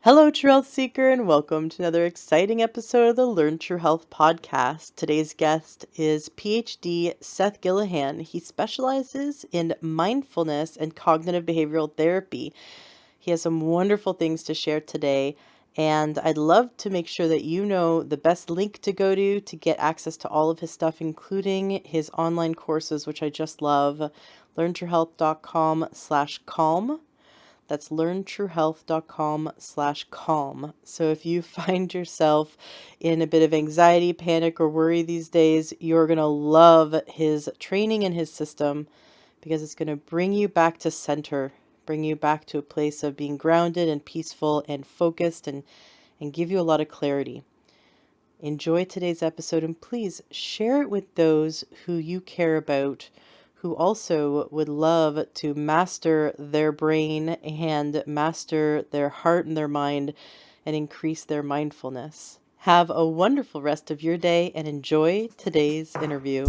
Hello, True Health Seeker, and welcome to another exciting episode of the Learn True Health podcast. Today's guest is Ph.D. Seth Gillihan. He specializes in mindfulness and cognitive behavioral therapy. He has some wonderful things to share today, and I'd love to make sure that you know the best link to go to get access to all of his stuff, including his online courses, which I just love, learntruehealth.com/calm. That's learntruehealth.com/calm. So if you find yourself in a bit of anxiety, panic, or worry these days, you're going to love his training and his system because it's going to bring you back to center, bring you back to a place of being grounded and peaceful and focused and give you a lot of clarity. Enjoy today's episode and please share it with those who you care about, who also would love to master their brain and master their heart and their mind and increase their mindfulness. Have a wonderful rest of your day and enjoy today's interview.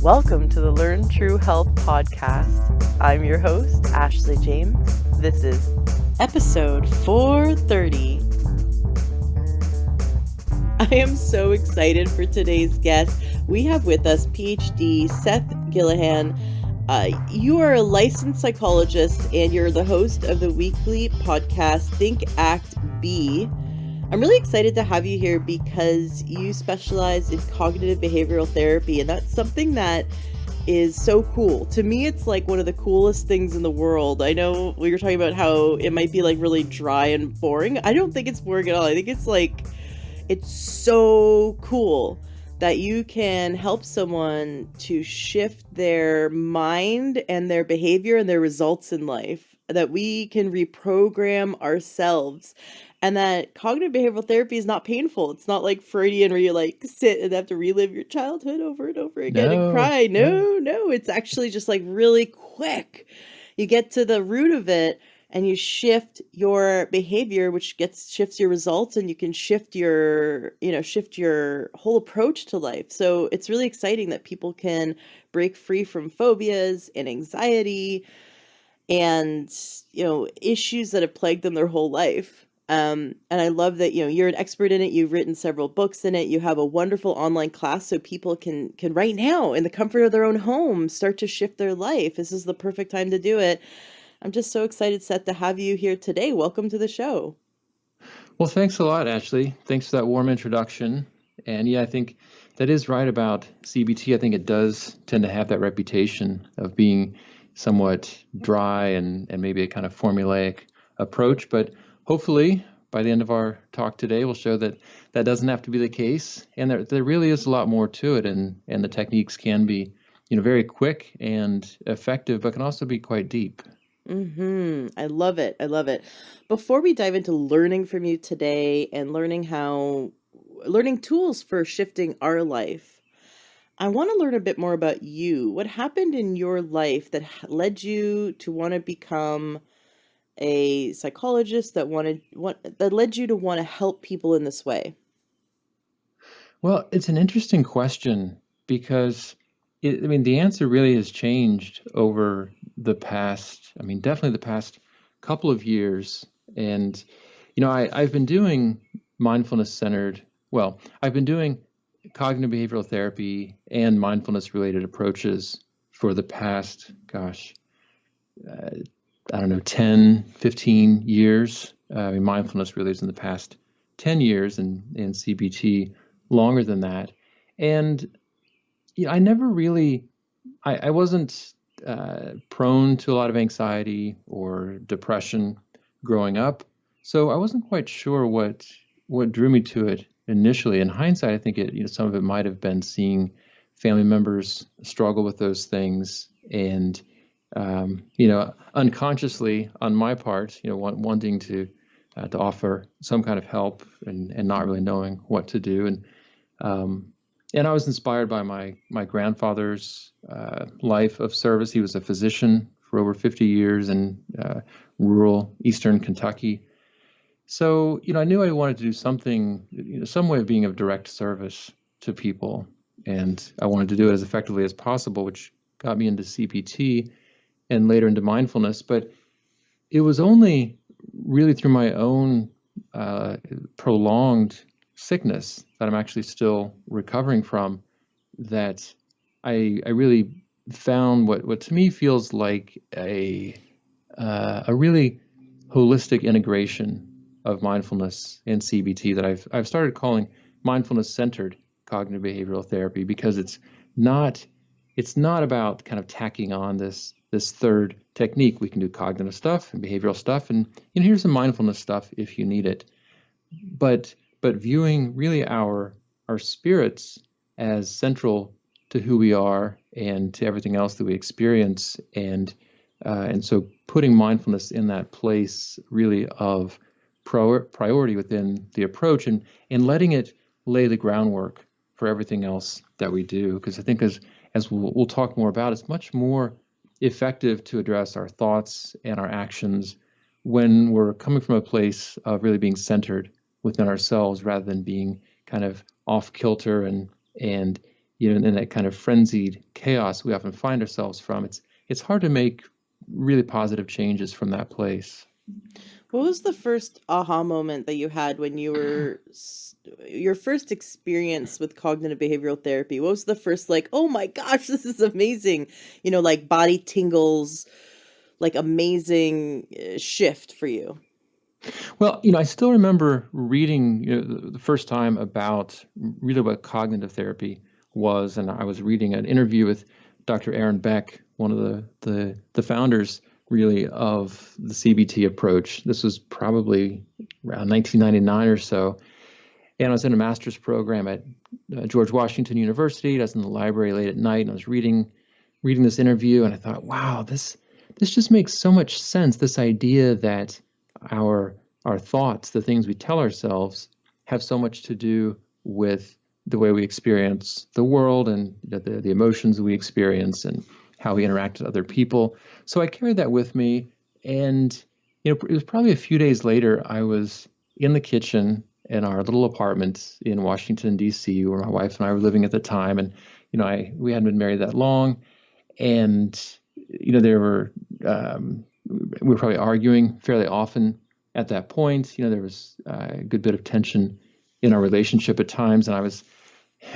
Welcome to the Learn True Health podcast. I'm your host, Ashley James. This is episode 430. I am so excited for today's guest. We have with us Ph.D. Seth Gillihan. You are a licensed psychologist and you're the host of the weekly podcast Think, Act, Be. I'm really excited to have you here because you specialize in cognitive behavioral therapy, and that's something that is so cool. To me, it's like one of the coolest things in the world. I know we were talking about how it might be like really dry and boring. I don't think it's boring at all. I think it's so cool that you can help someone to shift their mind and their behavior and their results in life, that we can reprogram ourselves, and that cognitive behavioral therapy is not painful. It's not like Freudian where you like sit and have to relive your childhood over and over again and cry. No, it's actually just like really quick. You get to the root of it and you shift your behavior, which shifts your results, and you can shift your whole approach to life. So it's really exciting that people can break free from phobias and anxiety and, issues that have plagued them their whole life. And I love that, you're an expert in it. You've written several books in it. You have a wonderful online class so people can right now, in the comfort of their own home, start to shift their life. This is the perfect time to do it. I'm just so excited, Seth, to have you here today. Welcome to the show. Well, thanks a lot, Ashley. Thanks for that warm introduction. And yeah, I think that is right about CBT. I think it does tend to have that reputation of being somewhat dry and maybe a kind of formulaic approach. But hopefully, by the end of our talk today, we'll show that that doesn't have to be the case. And there really is a lot more to it. And the techniques can be, very quick and effective, but can also be quite deep. I love it. I love it. Before we dive into learning from you today and learning tools for shifting our life, I want to learn a bit more about you. What happened in your life that led you to want to become a psychologist, that led you to want to help people in this way? Well, it's an interesting question because the answer really has changed over the past, definitely the past couple of years. And, I've been doing I've been doing cognitive behavioral therapy and mindfulness related approaches for the past, 10, 15 years. Mindfulness really is in the past 10 years and CBT longer than that. And I never really, I wasn't prone to a lot of anxiety or depression growing up. So I wasn't quite sure what drew me to it initially. In hindsight, I think some of it might have been seeing family members struggle with those things, and unconsciously on my part, wanting to offer some kind of help and not really knowing what to do. And I was inspired by my grandfather's life of service. He was a physician for over 50 years in rural eastern Kentucky. So, I knew I wanted to do something, some way of being of direct service to people. And I wanted to do it as effectively as possible, which got me into CBT and later into mindfulness. But it was only really through my own prolonged sickness that I'm actually still recovering from, that I really found what to me feels like a really holistic integration of mindfulness and CBT that I've started calling mindfulness-centered cognitive behavioral therapy, because it's not about kind of tacking on this third technique. We can do cognitive stuff and behavioral stuff, and here's some mindfulness stuff if you need it. But viewing really our spirits as central to who we are and to everything else that we experience, and so putting mindfulness in that place really of priority within the approach, and letting it lay the groundwork for everything else that we do. Because I think as we'll talk more about, it's much more effective to address our thoughts and our actions when we're coming from a place of really being centered within ourselves, rather than being kind of off kilter and in that kind of frenzied chaos we often find ourselves from. It's hard to make really positive changes from that place. What was the first aha moment that you had when you were your first experience with cognitive behavioral therapy? What was the first, like, oh my gosh, this is amazing, like body tingles, like amazing shift for you? Well, I still remember reading the first time about really what cognitive therapy was, and I was reading an interview with Dr. Aaron Beck, one of the founders really of the CBT approach. This was probably around 1999 or so, and I was in a master's program at George Washington University. I was in the library late at night, and I was reading this interview, and I thought, wow, this just makes so much sense. This idea that our thoughts, the things we tell ourselves, have so much to do with the way we experience the world, and the emotions we experience, and how we interact with other people. So I carried that with me, and it was probably a few days later, I was in the kitchen in our little apartment in Washington, D.C., where my wife and I were living at the time, and we hadn't been married that long, and there were we were probably arguing fairly often at that point. There was a good bit of tension in our relationship at times, and I was,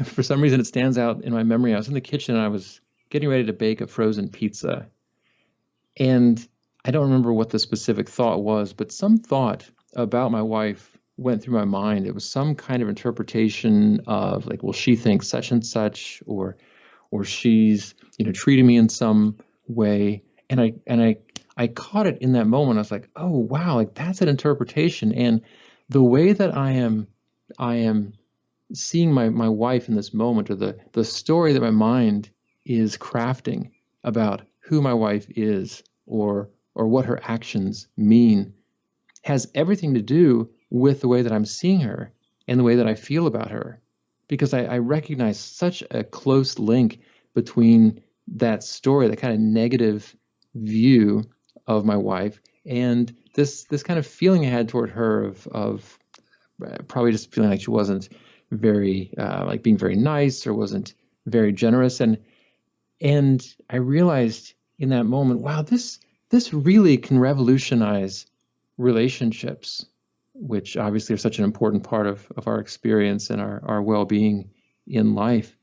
for some reason, it stands out in my memory. I was in the kitchen and I was getting ready to bake a frozen pizza, and I don't remember what the specific thought was, but some thought about my wife went through my mind. It was some kind of interpretation of, like, well, she thinks such and such, or she's treating me in some way, and I caught it in that moment. I was like, oh wow, like that's an interpretation. And the way that I am seeing my wife in this moment, or the story that my mind is crafting about who my wife is, or what her actions mean, has everything to do with the way that I'm seeing her and the way that I feel about her. Because I recognize such a close link between that story, that kind of negative view of my wife, and this kind of feeling I had toward her of probably just feeling like she wasn't very like being very nice, or wasn't very generous, and I realized in that moment, wow, this really can revolutionize relationships, which obviously are such an important part of our experience and our well-being in life.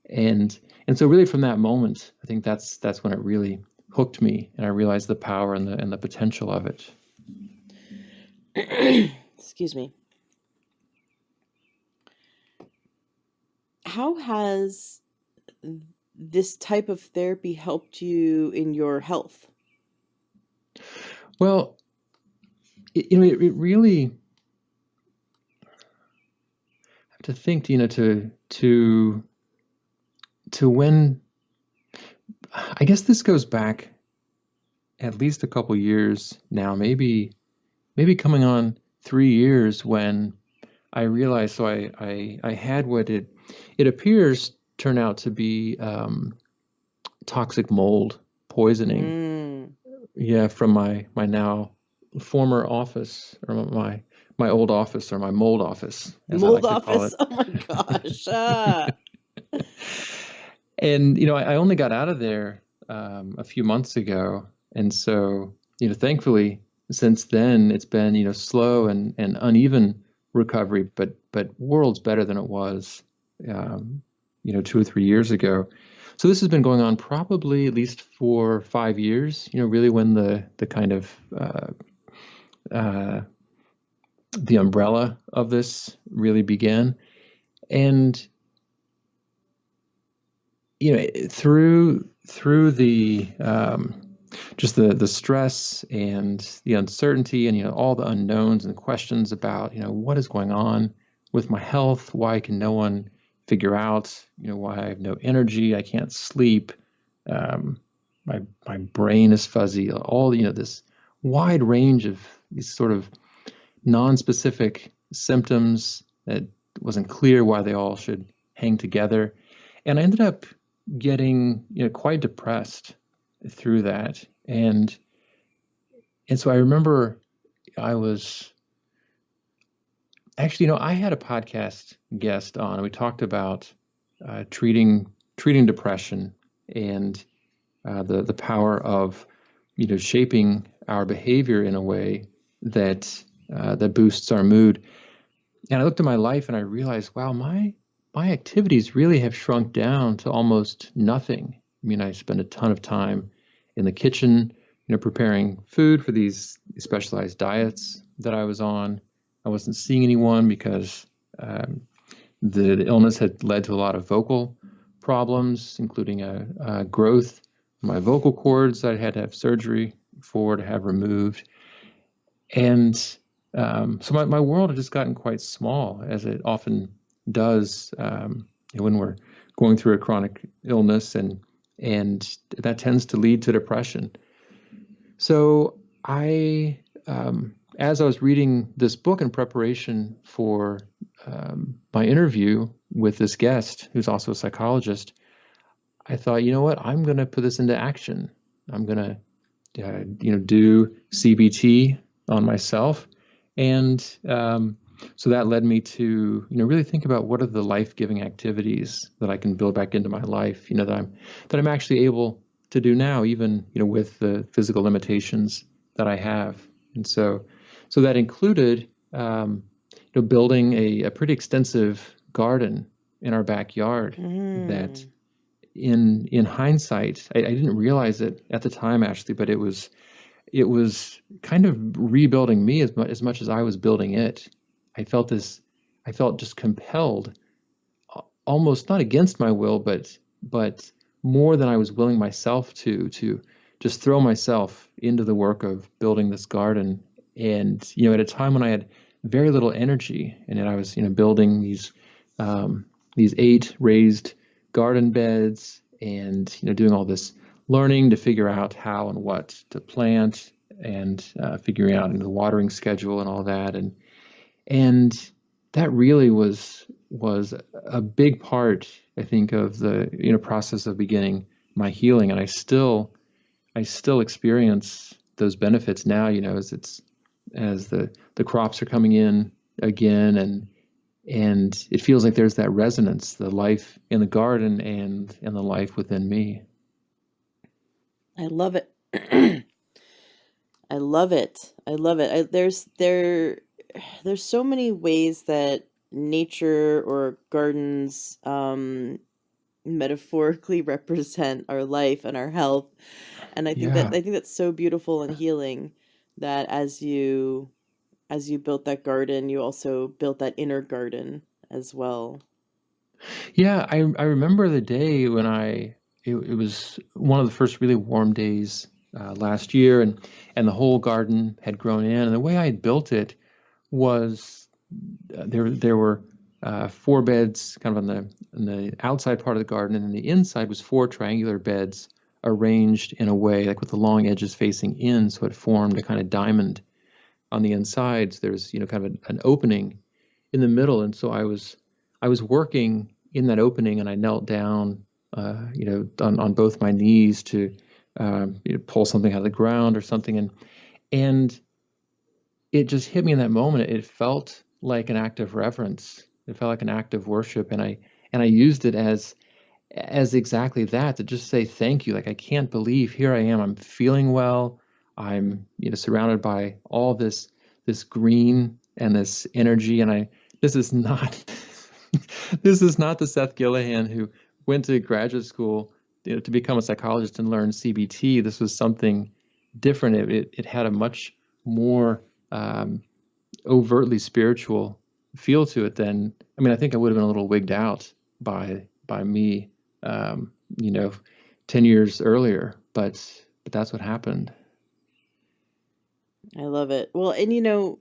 And so really from that moment, I think that's when it really hooked me, and I realized the power and the potential of it. Excuse me. How has this type of therapy helped you in your health? Well, it really, I have to think, to when, I guess this goes back at least a couple years now, maybe coming on 3 years, when I realized, so I had what it appears turn out to be toxic mold poisoning. Yeah, from my now former office, or my old office, or my mold office, as I Mold like to call office. it. Oh my gosh. Ah. And I only got out of there a few months ago, and so thankfully since then, it's been, slow and uneven recovery, but worlds better than it was, um, 2 or 3 years ago. So this has been going on probably at least for 5 years, really when the kind of uh, the umbrella of this really began. And through the just the stress and the uncertainty and all the unknowns and questions about what is going on with my health, why can no one figure out why I have no energy, I can't sleep, um, my brain is fuzzy, all this wide range of these sort of non-specific symptoms that wasn't clear why they all should hang together. And I ended up getting quite depressed through that. And so I remember I was actually, I had a podcast guest on, and we talked about treating depression and the power of shaping our behavior in a way that boosts our mood. And I looked at my life and I realized, wow, my activities really have shrunk down to almost nothing. I mean, I spend a ton of time in the kitchen, preparing food for these specialized diets that I was on. I wasn't seeing anyone because the illness had led to a lot of vocal problems, including a growth in my vocal cords that I had to have surgery for to have removed. And so my world had just gotten quite small, as it often does when we're going through a chronic illness, and that tends to lead to depression. So as I was reading this book in preparation for my interview with this guest, who's also a psychologist, I thought, you know what, I'm going to put this into action. I'm going to, do CBT on myself. And so that led me to, really think about what are the life-giving activities that I can build back into my life, that I'm actually able to do now, even, with the physical limitations that I have. And so that included, building a pretty extensive garden in our backyard that in hindsight, I didn't realize it at the time, actually, but it was kind of rebuilding me as much as I was building it. I felt just compelled, almost not against my will, but more than I was willing myself to just throw myself into the work of building this garden. And at a time when I had very little energy, and yet I was building these 8 raised garden beds, and doing all this learning to figure out how and what to plant, and figuring out the watering schedule and all that, and that really was a big part, I think, of the process of beginning my healing. And I still experience those benefits now, as the crops are coming in again, and it feels like there's that resonance, the life in the garden and the life within me. I love it. I love it. I love it. There's so many ways that nature or gardens metaphorically represent our life and our health. And Yeah. I think that's so beautiful and healing that as you built that garden, you also built that inner garden as well. Yeah, I remember the day when it was one of the first really warm days last year, and the whole garden had grown in, and the way I had built it was there were 4 beds kind of on the outside part of the garden, and then the inside was 4 triangular beds arranged in a way like with the long edges facing in, so it formed a kind of diamond on the insides. There's kind of an opening in the middle, and so I was working in that opening, and I knelt down, on both my knees to pull something out of the ground or something, and it just hit me in that moment. It felt like an act of reverence. It felt like an act of worship, and I used it as exactly that, to just say thank you. Like, I can't believe here I am. I'm feeling well. I'm, surrounded by all this green and this energy, and this is not this is not the Seth Gillihan who went to graduate school, to become a psychologist and learn CBT. This was something different. It had a much more overtly spiritual feel to it than, I think I would have been a little wigged out by me, 10 years earlier, but that's what happened. I love it. Well, and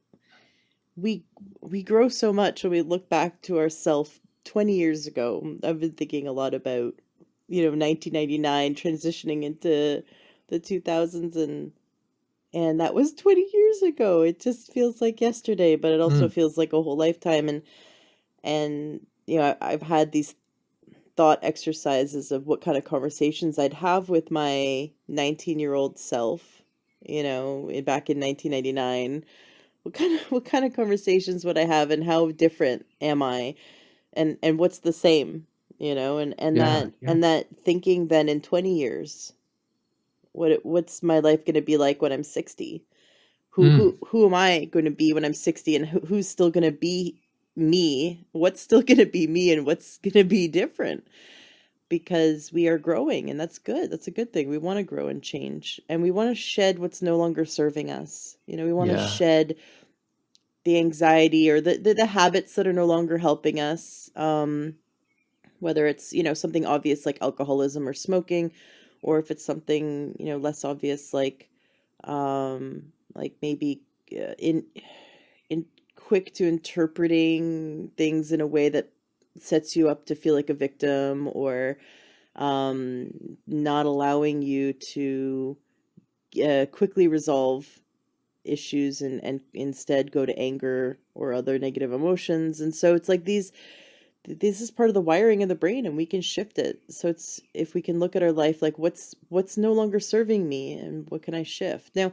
we we grow so much when we look back to ourselves 20 years ago. I've been thinking a lot about, 1999 transitioning into the 2000s, and that was 20 years ago. It just feels like yesterday, but it also Mm, feels like a whole lifetime. And I've had these thought exercises of what kind of conversations I'd have with my 19-year-old self, back in 1999. What kind of conversations would I have, and how different am I, and what's the same, and yeah, that yeah. and that thinking then in 20 years, what's my life going to be like when I'm 60? Who Mm, who who am I going to be when I'm 60, and who's still going to be me? What's still going to be me, and what's going to be different? Because we are growing, and that's good. That's a good thing. We want to grow and change, and we want to shed what's no longer serving us. We want to yeah. shed the anxiety, or the habits that are no longer helping us. Whether it's, something obvious like alcoholism or smoking, or if it's something, less obvious like maybe in quick to interpreting things in a way that sets you up to feel like a victim, or not allowing you to quickly resolve issues, and instead go to anger or other negative emotions. And so it's like this is part of the wiring of the brain, and we can shift it. So it's, if we can look at our life like, what's no longer serving me, and what can I shift now.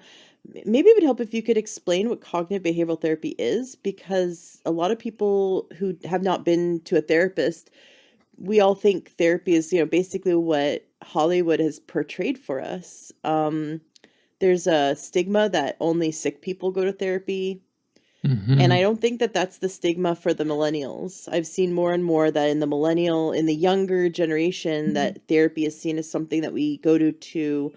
Maybe it would help if you could explain what cognitive behavioral therapy is, because a lot of people who have not been to a therapist, we all think therapy is, basically what Hollywood has portrayed for us. There's a stigma that only sick people go to therapy. And I Hmm. don't think that that's the stigma for the millennials. I've seen more and more that in the younger generation, that therapy is seen as something that we go to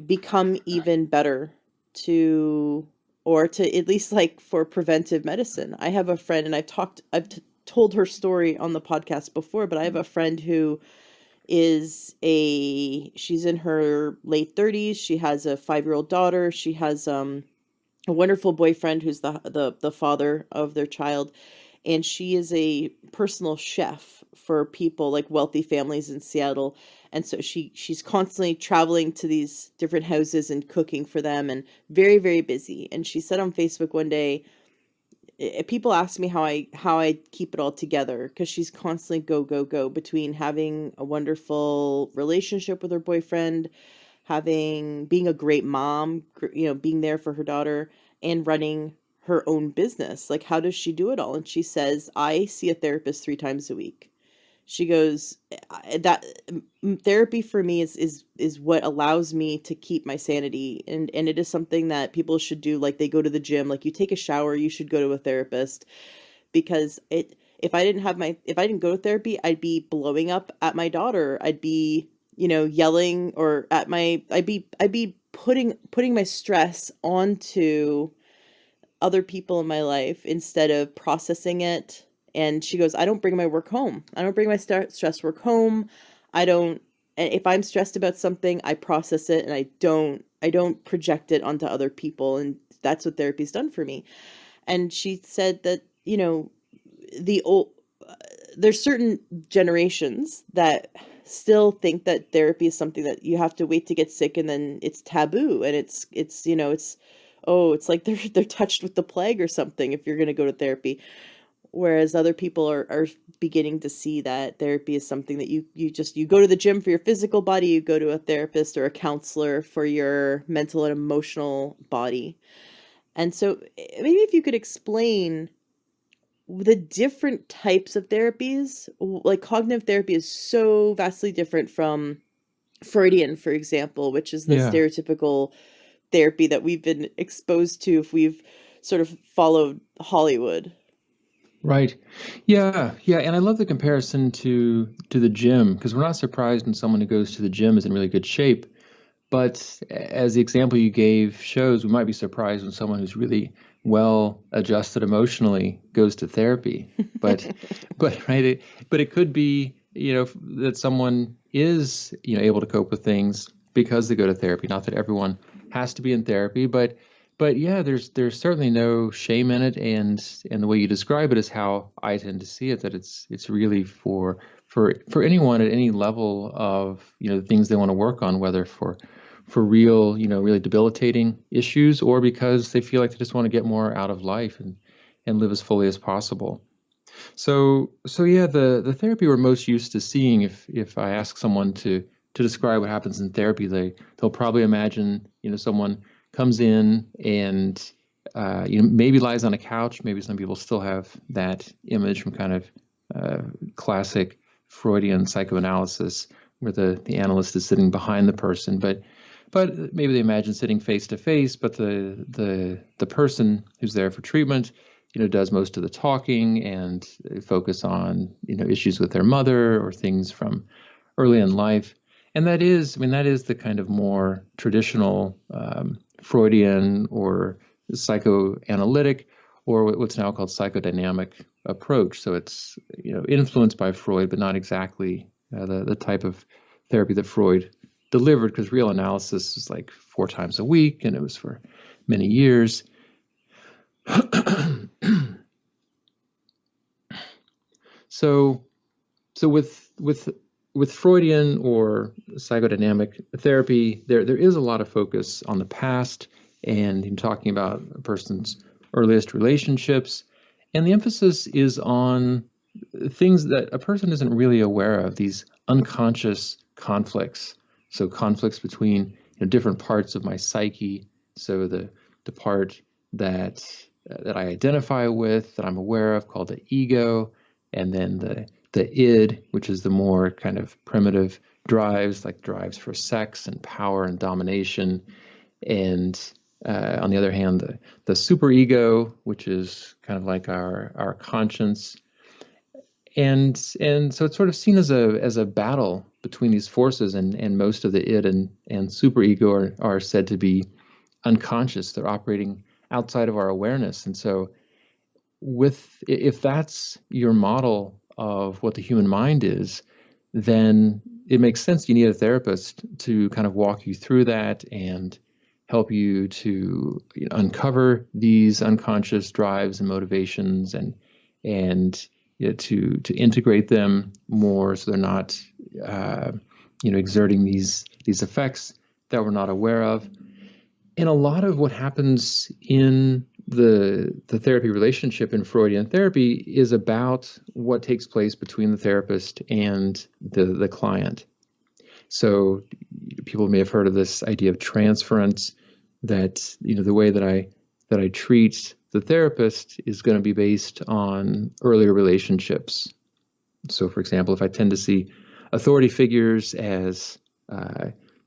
become even better, to, or to at least like for preventive medicine. I have a friend, and told her story on the podcast before, but I have a friend who she's in her late 30s. She has a 5-year-old daughter. She has a wonderful boyfriend who's the father of their child, and she is a personal chef for people like wealthy families in Seattle. And so she's constantly traveling to these different houses and cooking for them, and very, very busy. And she said on Facebook one day, people ask me how I keep it all together, because she's constantly go, go, go, between having a wonderful relationship with her boyfriend, being a great mom, being there for her daughter, and running her own business. Like, how does she do it all? And she says, I see a therapist 3 times a week. She goes, that therapy for me is what allows me to keep my sanity, and it is something that people should do. Like, they go to the gym, like, you take a shower, you should go to a therapist, because if I didn't go to therapy, I'd be blowing up at my daughter. I'd be, yelling, or I'd be putting my stress onto other people in my life instead of processing it. And she goes, I don't bring my work home. I don't bring my stress work home. I don't, and if I'm stressed about something, I process it, and I don't project it onto other people. And that's what therapy's done for me. And she said that, the old there's certain generations that still think that therapy is something that you have to wait to get sick, and then it's taboo, and it's oh, it's like they're touched with the plague or something if you're going to go to therapy. Whereas other people are beginning to see that therapy is something that you go to the gym for your physical body, you go to a therapist or a counselor for your mental and emotional body. And so, maybe if you could explain the different types of therapies. Like, cognitive therapy is so vastly different from Freudian, for example, which is the Yeah. stereotypical therapy that we've been exposed to if we've sort of followed Hollywood. Right. Yeah, yeah, and I love the comparison to the gym because we're not surprised when someone who goes to the gym is in really good shape. But as the example you gave shows, we might be surprised when someone who's really well adjusted emotionally goes to therapy. But but right, but it could be, that someone is, able to cope with things because they go to therapy. Not that everyone has to be in therapy, but yeah, there's certainly no shame in it, and the way you describe it is how I tend to see it, that it's really for anyone at any level of, the things they want to work on, whether for real, really debilitating issues, or because they feel like they just want to get more out of life and live as fully as possible. So yeah, the therapy we're most used to seeing, if I ask someone to describe what happens in therapy, they'll probably imagine, someone comes in and maybe lies on a couch. Maybe some people still have that image from kind of classic Freudian psychoanalysis, where the analyst is sitting behind the person, but maybe they imagine sitting face to face, but the person who's there for treatment, does most of the talking and focus on, issues with their mother or things from early in life. And that is the kind of more traditional Freudian or psychoanalytic, or what's now called psychodynamic approach. So it's, influenced by Freud, but not exactly the type of therapy that Freud delivered, because real analysis is like 4 times a week, and it was for many years. So, so with Freudian or psychodynamic therapy, there is a lot of focus on the past and in talking about a person's earliest relationships, and the emphasis is on things that a person isn't really aware of, these unconscious conflicts. So conflicts between, different parts of my psyche. So the part that I identify with, that I'm aware of, called the ego, and then the id, which is the more kind of primitive drives, like drives for sex and power and domination. And on the other hand, the superego, which is kind of like our conscience. And so it's sort of seen as a battle between these forces, and most of the id and superego are said to be unconscious. They're operating outside of our awareness. And so if that's your model of what the human mind is, then it makes sense you need a therapist to kind of walk you through that and help you to, uncover these unconscious drives and motivations, and to integrate them more, so they're not exerting these effects that we're not aware of. And a lot of what happens in the therapy relationship in Freudian therapy is about what takes place between the therapist and the client. So people may have heard of this idea of transference, that the way that I treat the therapist is going to be based on earlier relationships. So, for example, if I tend to see authority figures as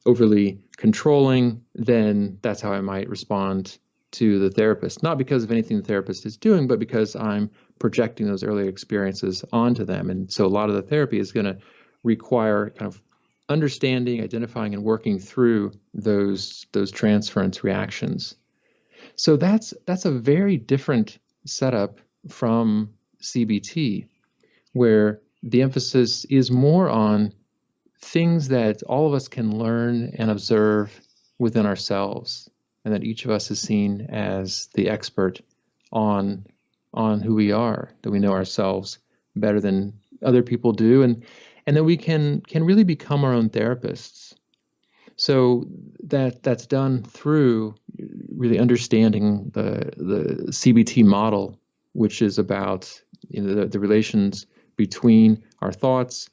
overly controlling, then that's how I might respond to the therapist. Not because of anything the therapist is doing, but because I'm projecting those earlier experiences onto them. And so a lot of the therapy is going to require kind of understanding, identifying, and working through those transference reactions. So that's a very different setup from CBT, where the emphasis is more on things that all of us can learn and observe within ourselves, and that each of us is seen as the expert on who we are, that we know ourselves better than other people do, and that we can really become our own therapists. So that's done through really understanding the CBT model, which is about the relations between our thoughts,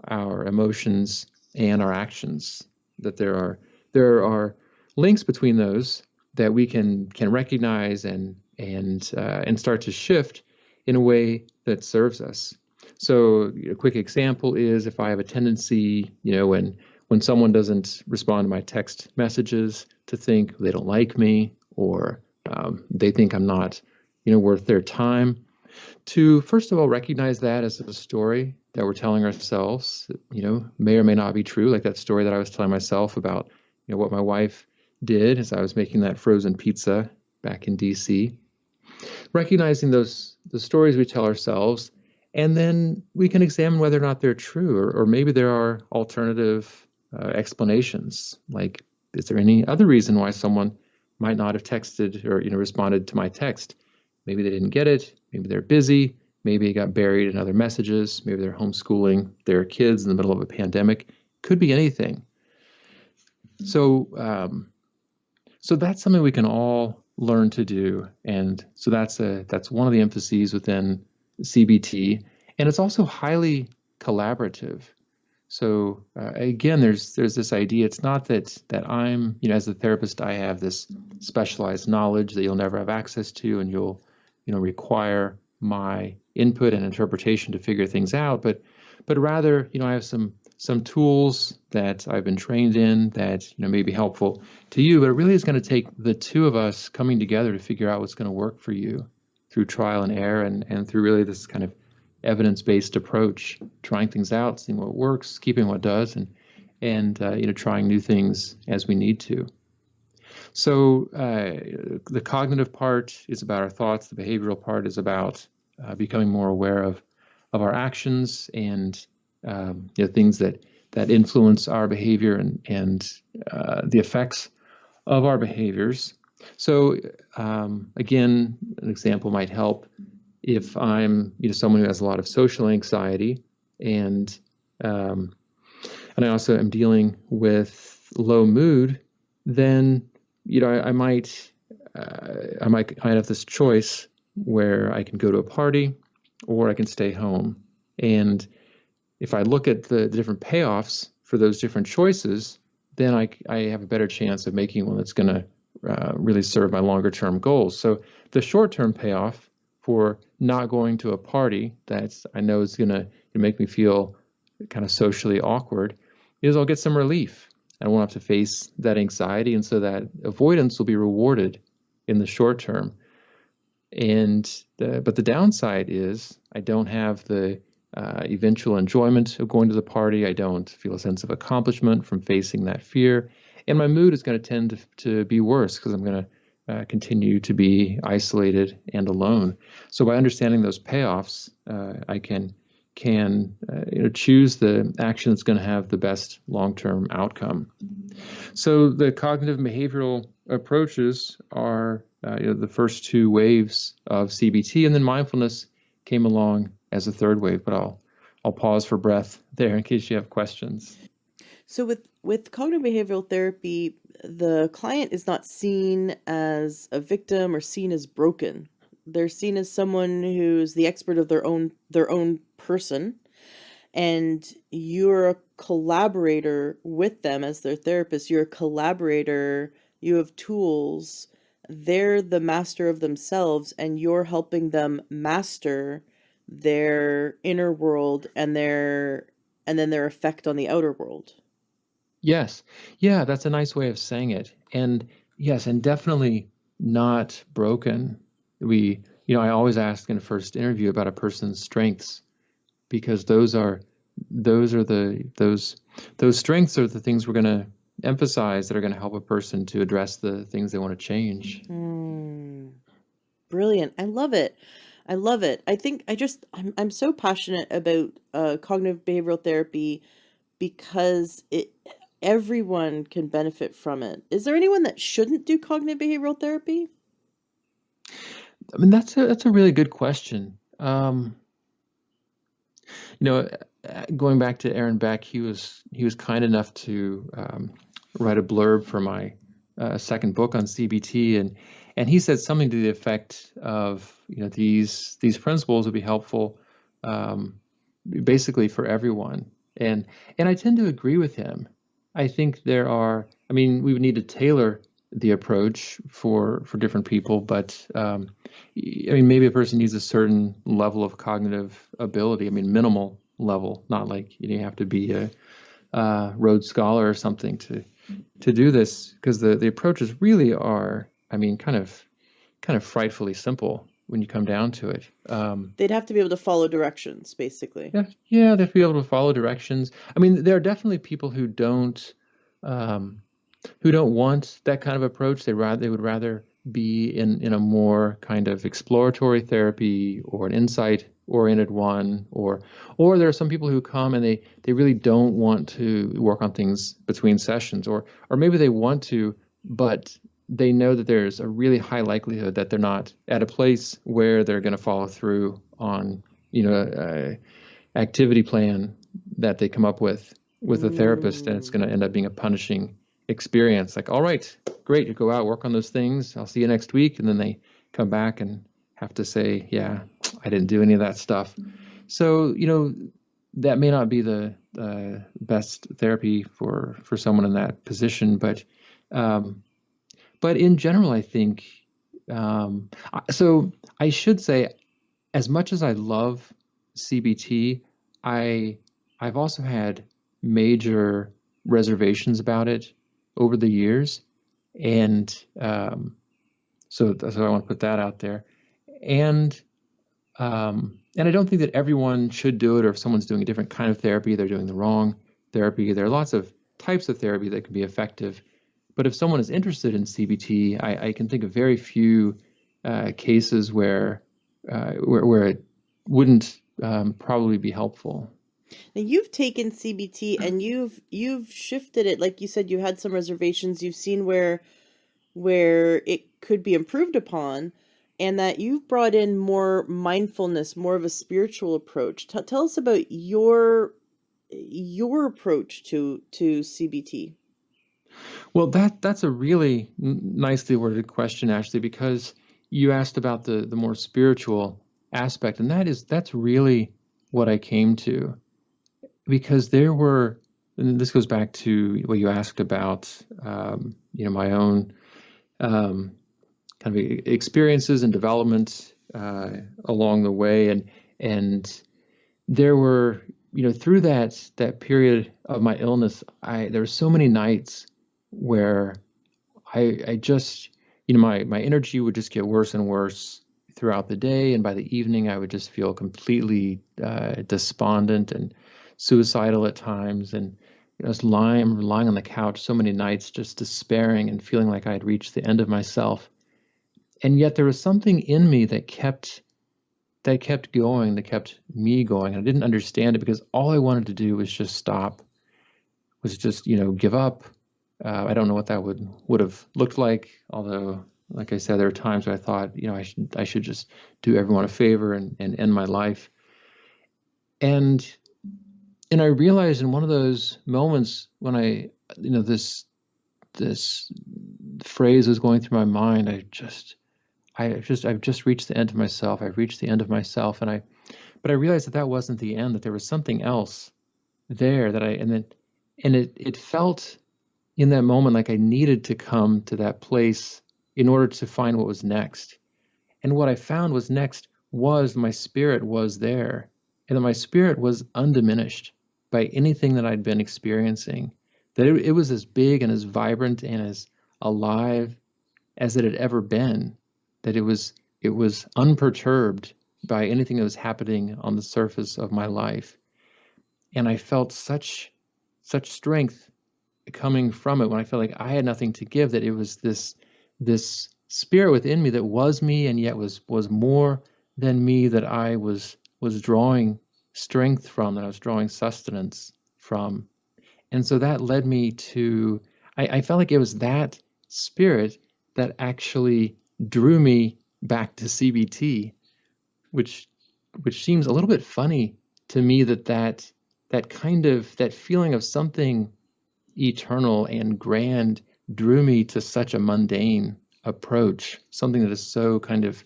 our emotions, and our actions. That there are links between those that we can recognize and start to shift in a way that serves us. So a quick example is, if I have a tendency, when someone doesn't respond to my text messages, to think they don't like me, or they think I'm not, worth their time. To first of all recognize that as a story that we're telling ourselves, may or may not be true. Like that story that I was telling myself about, what my wife did as I was making that frozen pizza back in DC. Recognizing the stories we tell ourselves, and then we can examine whether or not they're true, or maybe there are alternative explanations. Like, is there any other reason why someone might not have texted or responded to my text? Maybe they didn't get it. Maybe they're busy. Maybe it got buried in other messages. Maybe they're homeschooling their kids in the middle of a pandemic. Could be anything. So that's something we can all learn to do, and so that's one of the emphases within CBT, and it's also highly collaborative. So again, there's this idea. It's not that I'm, as a therapist, I have this specialized knowledge that you'll never have access to, and you'll require my input and interpretation to figure things out. But rather, I have some tools that I've been trained in that may be helpful to you. But it really is going to take the two of us coming together to figure out what's going to work for you through trial and error, and through really this kind of evidence-based approach, trying things out, seeing what works, keeping what does, and trying new things as we need to. So the cognitive part is about our thoughts. The behavioral part is about becoming more aware of our actions and things that influence our behavior and the effects of our behaviors. So again, an example might help. If I'm someone who has a lot of social anxiety, and I also am dealing with low mood, then I might have this choice where I can go to a party or I can stay home. And if I look at the different payoffs for those different choices, then I have a better chance of making one that's going to really serve my longer term goals. So the short term payoff for not going to a party that I know is going to make me feel kind of socially awkward is I'll get some relief. I won't have to face that anxiety, and so that avoidance will be rewarded in the short term. But the downside is I don't have the eventual enjoyment of going to the party. I don't feel a sense of accomplishment from facing that fear, and my mood is going to tend to be worse because I'm going to continue to be isolated and alone. So by understanding those payoffs, I can choose the action that's going to have the best long-term outcome. So the cognitive behavioral approaches are the first two waves of CBT, and then mindfulness came along as a third wave. But I'll pause for breath there in case you have questions. So with cognitive behavioral therapy, the client is not seen as a victim or seen as broken. They're seen as someone who's the expert of their own person, and you're a collaborator with them as their therapist. You're a collaborator. You have tools. They're the master of themselves, and you're helping them master their inner world and then their effect on the outer world. Yes. Yeah, that's a nice way of saying it. And yes, and definitely not broken. I always ask in the first interview about a person's strengths, because those strengths are the things we're going to emphasize that are going to help a person to address the things they want to change. Brilliant. I love it. I love it. I think I'm so passionate about cognitive behavioral therapy because everyone can benefit from it. Is there anyone that shouldn't do cognitive behavioral therapy? I mean, that's a really good question. Going back to Aaron Beck, he was kind enough to write a blurb for my second book on CBT, and he said something to the effect of, these principles would be helpful basically for everyone, and I tend to agree with him. I think we would need to tailor the approach for different people, but maybe a person needs a certain level of cognitive ability. Minimal level, not like you have to be Rhodes Scholar or something to do this, because the approaches really are, I mean, kind of frightfully simple when you come down to it. They'd have to be able to follow directions, basically. Yeah, yeah, they have to be able to follow directions. I mean, there are definitely people um, who don't want that kind of approach. They would rather be in a more kind of exploratory therapy or an insight oriented one, or there are some people who come and they really don't want to work on things between sessions, or maybe they want to, but they know that there's a really high likelihood that they're not at a place where they're going to follow through on, activity plan that they come up with a therapist, and it's Mm. going to end up being a punishing experience. Like, all right, great, you go out, work on those things. I'll see you next week. And then they come back and have to say, yeah, I didn't do any of that stuff. So, that may not be the best therapy for someone in that position, um, but in general, I think, so I should say, as much as I love CBT, I I've also had major reservations about it over the years, and so I want to put that out there, and and I don't think that everyone should do it, or if someone's doing a different kind of therapy, they're doing the wrong therapy. There are lots of types of therapy that can be effective, but if someone is interested in CBT, I can think of very few cases where it wouldn't probably be helpful. Now you've taken CBT and you've shifted it, like you said, you had some reservations. You've seen where it could be improved upon, and that you've brought in more mindfulness, more of a spiritual approach. Tell us about your approach to CBT. Well, that's a really nicely worded question, Ashley, because you asked about the more spiritual aspect, and that's really what I came to, because and this goes back to what you asked about, my own um, kind of experiences and development along the way, and there were, through that period of my illness, there were so many nights where I just, my energy would just get worse and worse throughout the day, and by the evening I would just feel completely despondent and suicidal at times, and I was lying on the couch so many nights, just despairing and feeling like I had reached the end of myself. And yet there was something in me that kept going, that kept me going. I didn't understand it, because all I wanted to do was just stop, was just, give up. I don't know what that would have looked like, although, like I said, there are times where I thought, I should just do everyone a favor and end my life. And I realized in one of those moments when this phrase was going through my mind, I've just reached the end of myself. I've reached the end of myself, but I realized that wasn't the end. That there was something else there and it felt in that moment like I needed to come to that place in order to find what was next. And what I found was next was my spirit was there, and that my spirit was undiminished by anything that I'd been experiencing. That it was as big and as vibrant and as alive as it had ever been. That it was unperturbed by anything that was happening on the surface of my life. And I felt such strength coming from it when I felt like I had nothing to give, that it was this spirit within me that was me and yet was more than me, that I was drawing strength from, that I was drawing sustenance from. And so that led me to, I felt like it was that spirit that actually drew me back to CBT, which seems a little bit funny to me, that kind of that feeling of something eternal and grand drew me to such a mundane approach, something that is so kind of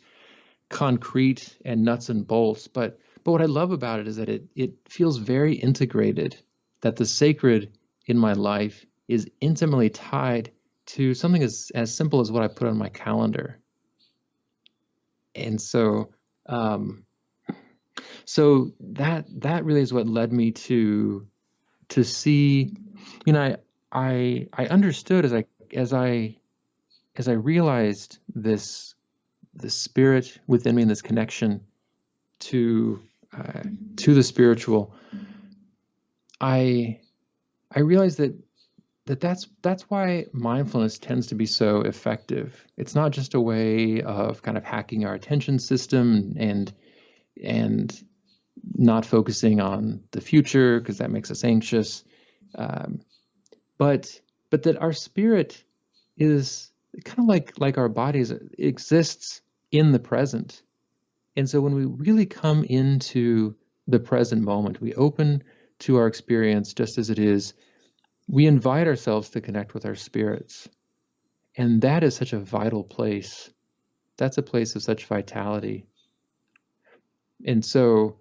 concrete and nuts and bolts. But what I love about it is that it feels very integrated, that the sacred in my life is intimately tied to something as simple as what I put on my calendar. And so that really is what led me to to see, I understood as I realized the spirit within me and this connection to the spiritual. I realized that's why mindfulness tends to be so effective. It's not just a way of kind of hacking our attention system and not focusing on the future because that makes us anxious, but that our spirit is kind of like our bodies. It exists in the present. And so when we really come into the present moment, we open to our experience just as it is, we invite ourselves to connect with our spirits. And that is such a vital place. That's a place of such vitality. And so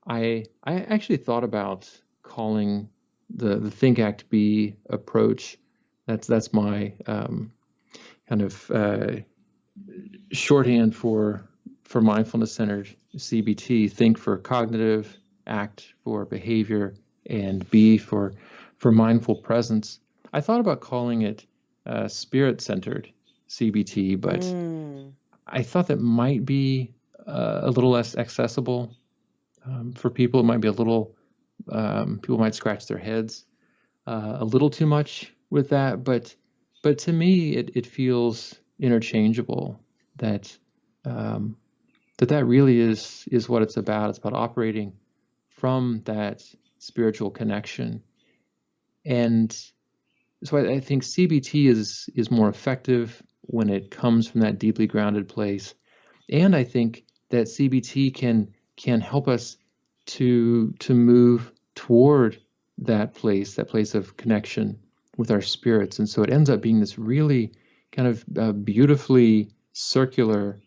I actually thought about calling the Think Act Be approach. That's my kind of shorthand for mindfulness-centered CBT. Think for cognitive, act for behavior, and be for mindful presence. I thought about calling it spirit-centered CBT, but I thought that might be a little less accessible for people. It might be a little, people might scratch their heads a little too much with that, but to me, it feels interchangeable. That that really is what it's about. It's about operating from that spiritual connection. And so I think CBT is more effective when it comes from that deeply grounded place. And I think that CBT can help us to move toward that place of connection with our spirits. And so it ends up being this really kind of beautifully circular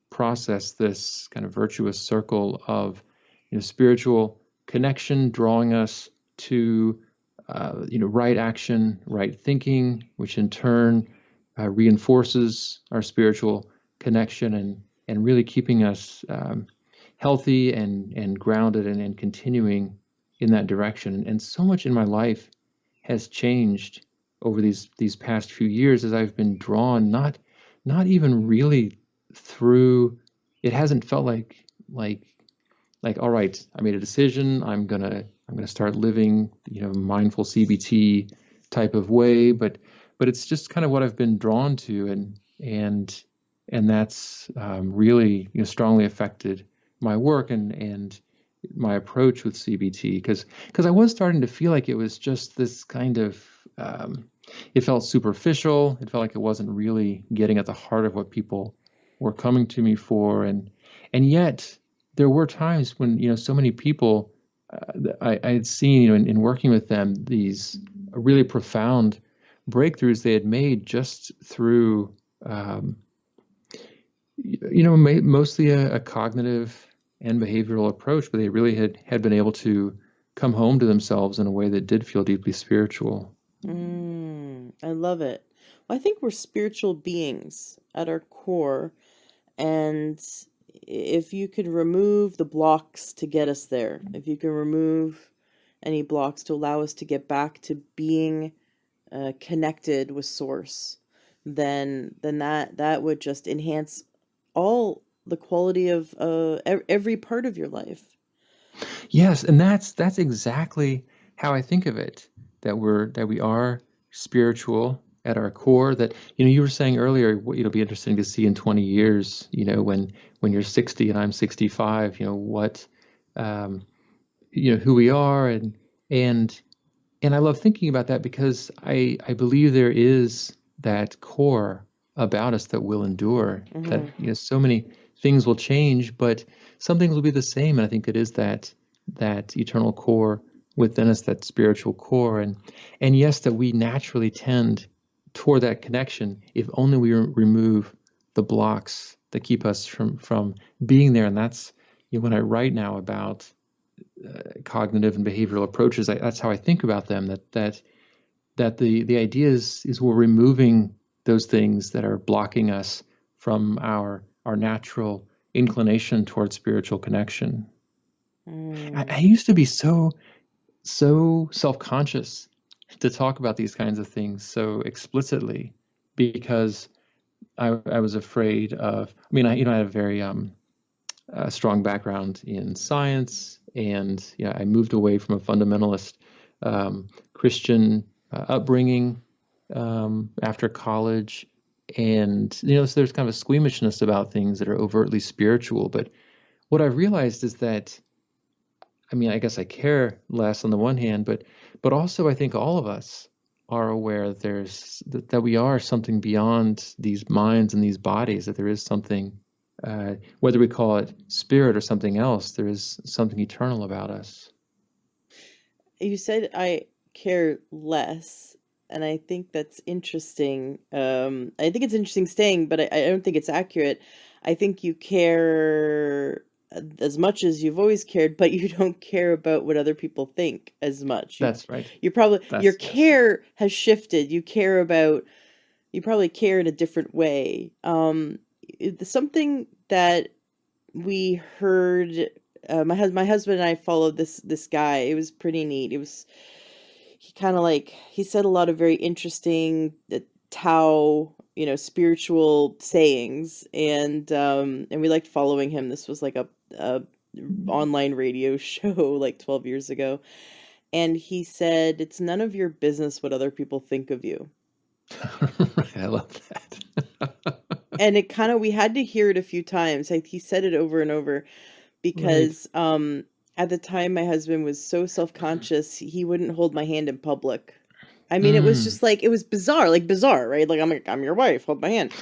process, this kind of virtuous circle of spiritual connection, drawing us to right action, right thinking, which in turn reinforces our spiritual connection and really keeping us healthy and grounded and continuing in that direction. And so much in my life has changed over these past few years as I've been drawn, not even really through. It hasn't felt like all right, I made a decision. I'm gonna start living mindful CBT type of way, but it's just kind of what I've been drawn to, and that's really strongly affected my work and my approach with CBT, because I was starting to feel like it was just this kind of it felt superficial. It felt like it wasn't really getting at the heart of what people were coming to me for, and yet there were times when so many people I had seen in working with them, these really profound breakthroughs they had made just through mostly a cognitive and behavioral approach, but they really had been able to come home to themselves in a way that did feel deeply spiritual. I love it. Well, I think we're spiritual beings at our core, and if you could remove the blocks to get us there, if you can remove any blocks to allow us to get back to being connected with Source, then that would just enhance all the quality of every part of your life. Yes, and that's exactly how I think of it. That we are spiritual at our core. That you were saying earlier, it'll be interesting to see in 20 years. When you're 60 and I'm 65. What who we are, and I love thinking about that because I believe there is that core about us that will endure. That so many things will change, but some things will be the same. And I think it is that eternal core within us, that spiritual core, and yes, that we naturally tend toward that connection if only we remove the blocks that keep us from being there. And that's when I write now about cognitive and behavioral approaches, that's how I think about them. That the idea is we're removing those things that are blocking us from our natural inclination towards spiritual connection. I used to be so so self-conscious to talk about these kinds of things so explicitly because I was afraid of. I mean, I had a very strong background in science, and I moved away from a fundamentalist Christian upbringing after college, and so there's kind of a squeamishness about things that are overtly spiritual. But what I realized is that, I mean, I guess I care less on the one hand, but also I think all of us are aware that that we are something beyond these minds and these bodies, that there is something, whether we call it spirit or something else, there is something eternal about us. You said I care less, and I think that's interesting. I think it's interesting staying, but I don't think it's accurate. I think you care as much as you've always cared, but you don't care about what other people think as much. That's right. You probably your Yes. care has shifted. You probably care in a different way. Something that we heard, my husband and I followed this guy. It was pretty neat. He kind of like he said a lot of very interesting Tao, spiritual sayings, and we liked following him. This was like a online radio show like 12 years ago, and he said it's none of your business what other people think of you. Right, I love that. And it kind of we had to hear it a few times. Like he said it over and over Right. because at the time my husband was so self-conscious he wouldn't hold my hand in public. I mean, it was Mm. just like it was bizarre, right? Like I'm your wife, hold my hand.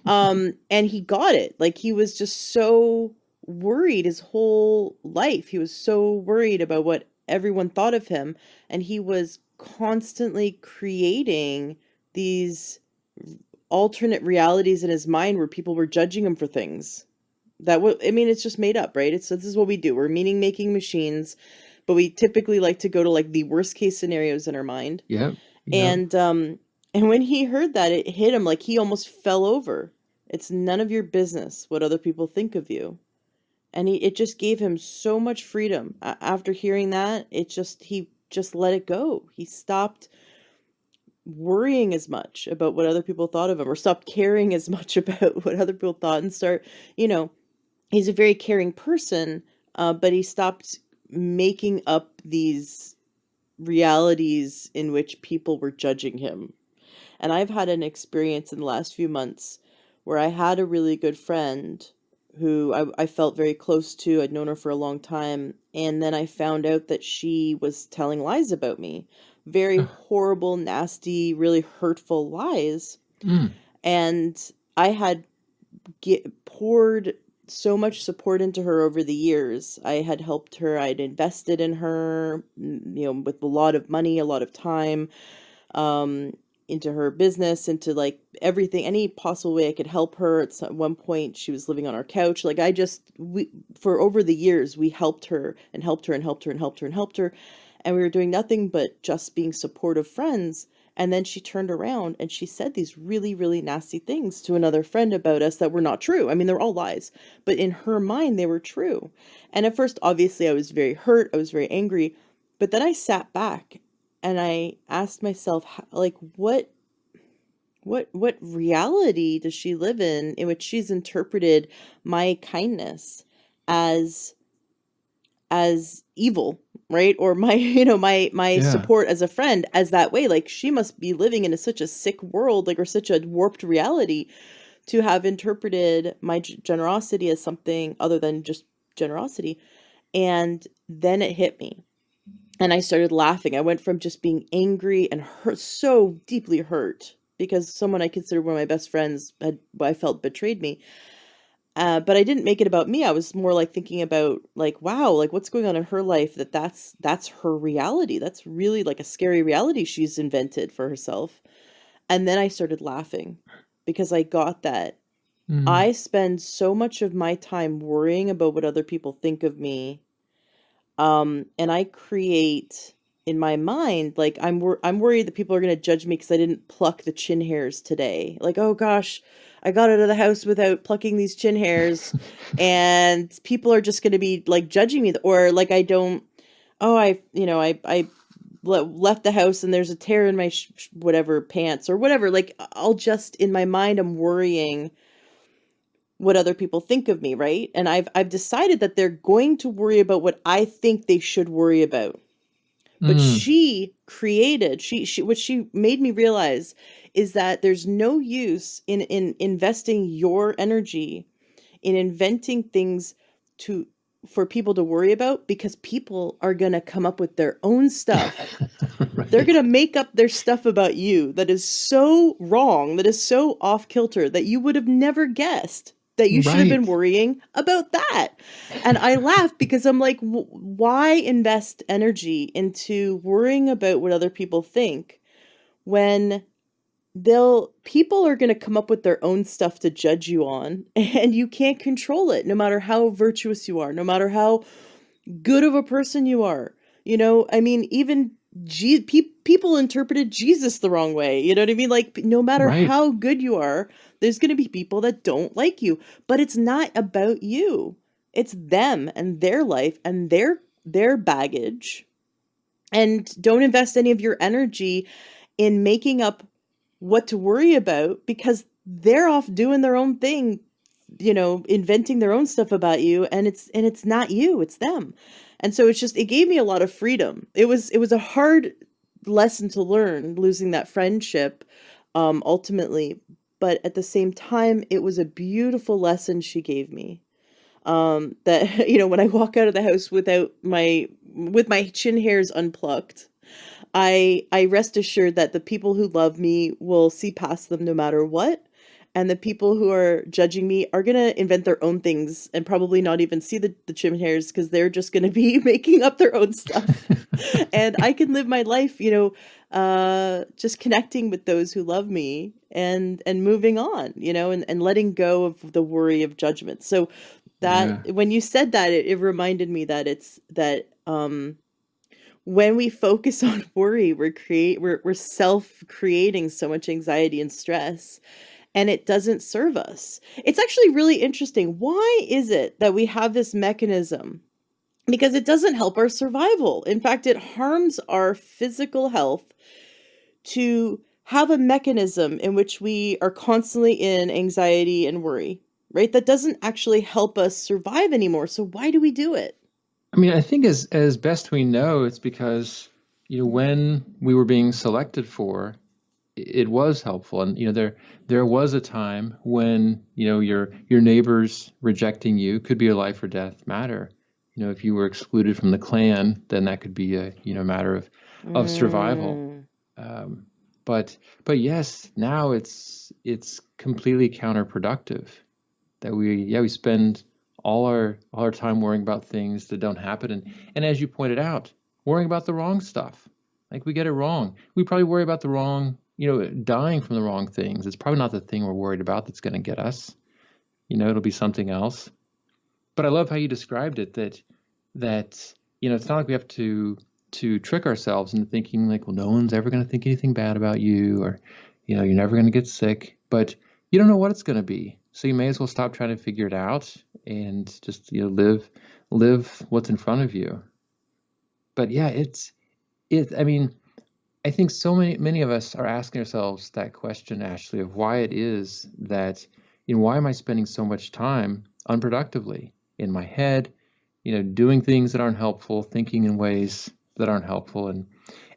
And he got it. Like he was just so worried his whole life. He was so worried about what everyone thought of him, and he was constantly creating these alternate realities in his mind where people were judging him for things. I mean, it's just made up, right? This is what we do. We're meaning making machines, but we typically like to go to like the worst case scenarios in our mind. Yep. Yep. And when he heard that, it hit him like he almost fell over. It's none of your business what other people think of you. And it just gave him so much freedom. After hearing that, he just let it go. He stopped worrying as much about what other people thought of him, or stopped caring as much about what other people thought, and you know, he's a very caring person, but he stopped making up these realities in which people were judging him. And I've had an experience in the last few months where I had a really good friend who I felt very close to. I'd known her for a long time. And then I found out that she was telling lies about me. Very horrible, nasty, really hurtful lies. Mm. And I had poured so much support into her over the years. I had helped her, I'd invested in her, with a lot of money, a lot of time, um, into her business, into like everything, any possible way I could help her. At one point, she was living on our couch. Like for over the years, we helped her and helped her and helped her and helped her and helped her. And we were doing nothing but just being supportive friends. And then she turned around and she said these really, really nasty things to another friend about us that were not true. I mean, they're all lies, but in her mind, they were true. And at first, obviously, I was very hurt. I was very angry. But then I sat back and I asked myself, like, what reality does she live in which she's interpreted my kindness as evil, right? Or my my Yeah. support as a friend as that way. Like she must be living in such a sick world, like, or such a warped reality, to have interpreted my generosity as something other than just generosity. And then it hit me and I started laughing. I went from just being angry and hurt, so deeply hurt because someone I considered one of my best friends I felt betrayed me. But I didn't make it about me. I was more like thinking about like, wow, like what's going on in her life, that's her reality. That's really like a scary reality she's invented for herself. And then I started laughing because I got that Mm. I spend so much of my time worrying about what other people think of me. And I create in my mind, like I'm worried that people are going to judge me because I didn't pluck the chin hairs today. Like, oh gosh, I got out of the house without plucking these chin hairs, and people are just going to be like judging me, or like oh, left the house and there's a tear in my whatever pants or whatever. Like I'll just in my mind I'm worrying what other people think of me, right? And I've decided that they're going to worry about what I think they should worry about. But Mm, she what she made me realize is that there's no use in investing your energy in inventing things to for people to worry about, because people are going to come up with their own stuff. They're right, going to make up their stuff about you that is so wrong, that is so off kilter, that you would have never guessed that you should have been right, worrying about that. And I laugh because I'm like, why invest energy into worrying about what other people think when people are going to come up with their own stuff to judge you on, and you can't control it, no matter how virtuous you are, no matter how good of a person you are. I mean, even people interpreted Jesus the wrong way. You know what I mean? Like, no matter right, how good you are, there's going to be people that don't like you. But it's not about you. It's them and their life and their baggage. And don't invest any of your energy in making up what to worry about, because they're off doing their own thing, inventing their own stuff about you, and it's not you, it's them. And so it gave me a lot of freedom. It was a hard lesson to learn, losing that friendship, ultimately, but at the same time it was a beautiful lesson she gave me, that when I walk out of the house with my chin hairs unplucked, I rest assured that the people who love me will see past them no matter what. And the people who are judging me are going to invent their own things and probably not even see the chin hairs, because they're just going to be making up their own stuff. And I can live my life, just connecting with those who love me, and moving on, and letting go of the worry of judgment. So that yeah, when you said that, it reminded me that it's that when we focus on worry, we're self-creating so much anxiety and stress, and it doesn't serve us. It's actually really interesting. Why is it that we have this mechanism? Because it doesn't help our survival. In fact, it harms our physical health to have a mechanism in which we are constantly in anxiety and worry, right? That doesn't actually help us survive anymore. So why do we do it? I mean, I think as best we know, it's because when we were being selected for, it was helpful, and there was a time when your neighbors rejecting you could be a life or death matter. If you were excluded from the clan, then that could be a matter of survival. Mm. Um, but yes, now it's completely counterproductive that we spend all our time worrying about things that don't happen, and as you pointed out, worrying about the wrong stuff. Like we get it wrong. We probably worry about the wrong, dying from the wrong things. It's probably not the thing we're worried about that's going to get us. It'll be something else. But I love how you described it, that it's not like we have to trick ourselves into thinking like, well, no one's ever going to think anything bad about you, or you're never going to get sick. But you don't know what it's going to be, so you may as well stop trying to figure it out and just live what's in front of you. But yeah, it. I mean, I think so many of us are asking ourselves that question, Ashley, of why it is that, why am I spending so much time unproductively in my head, doing things that aren't helpful, thinking in ways that aren't helpful, and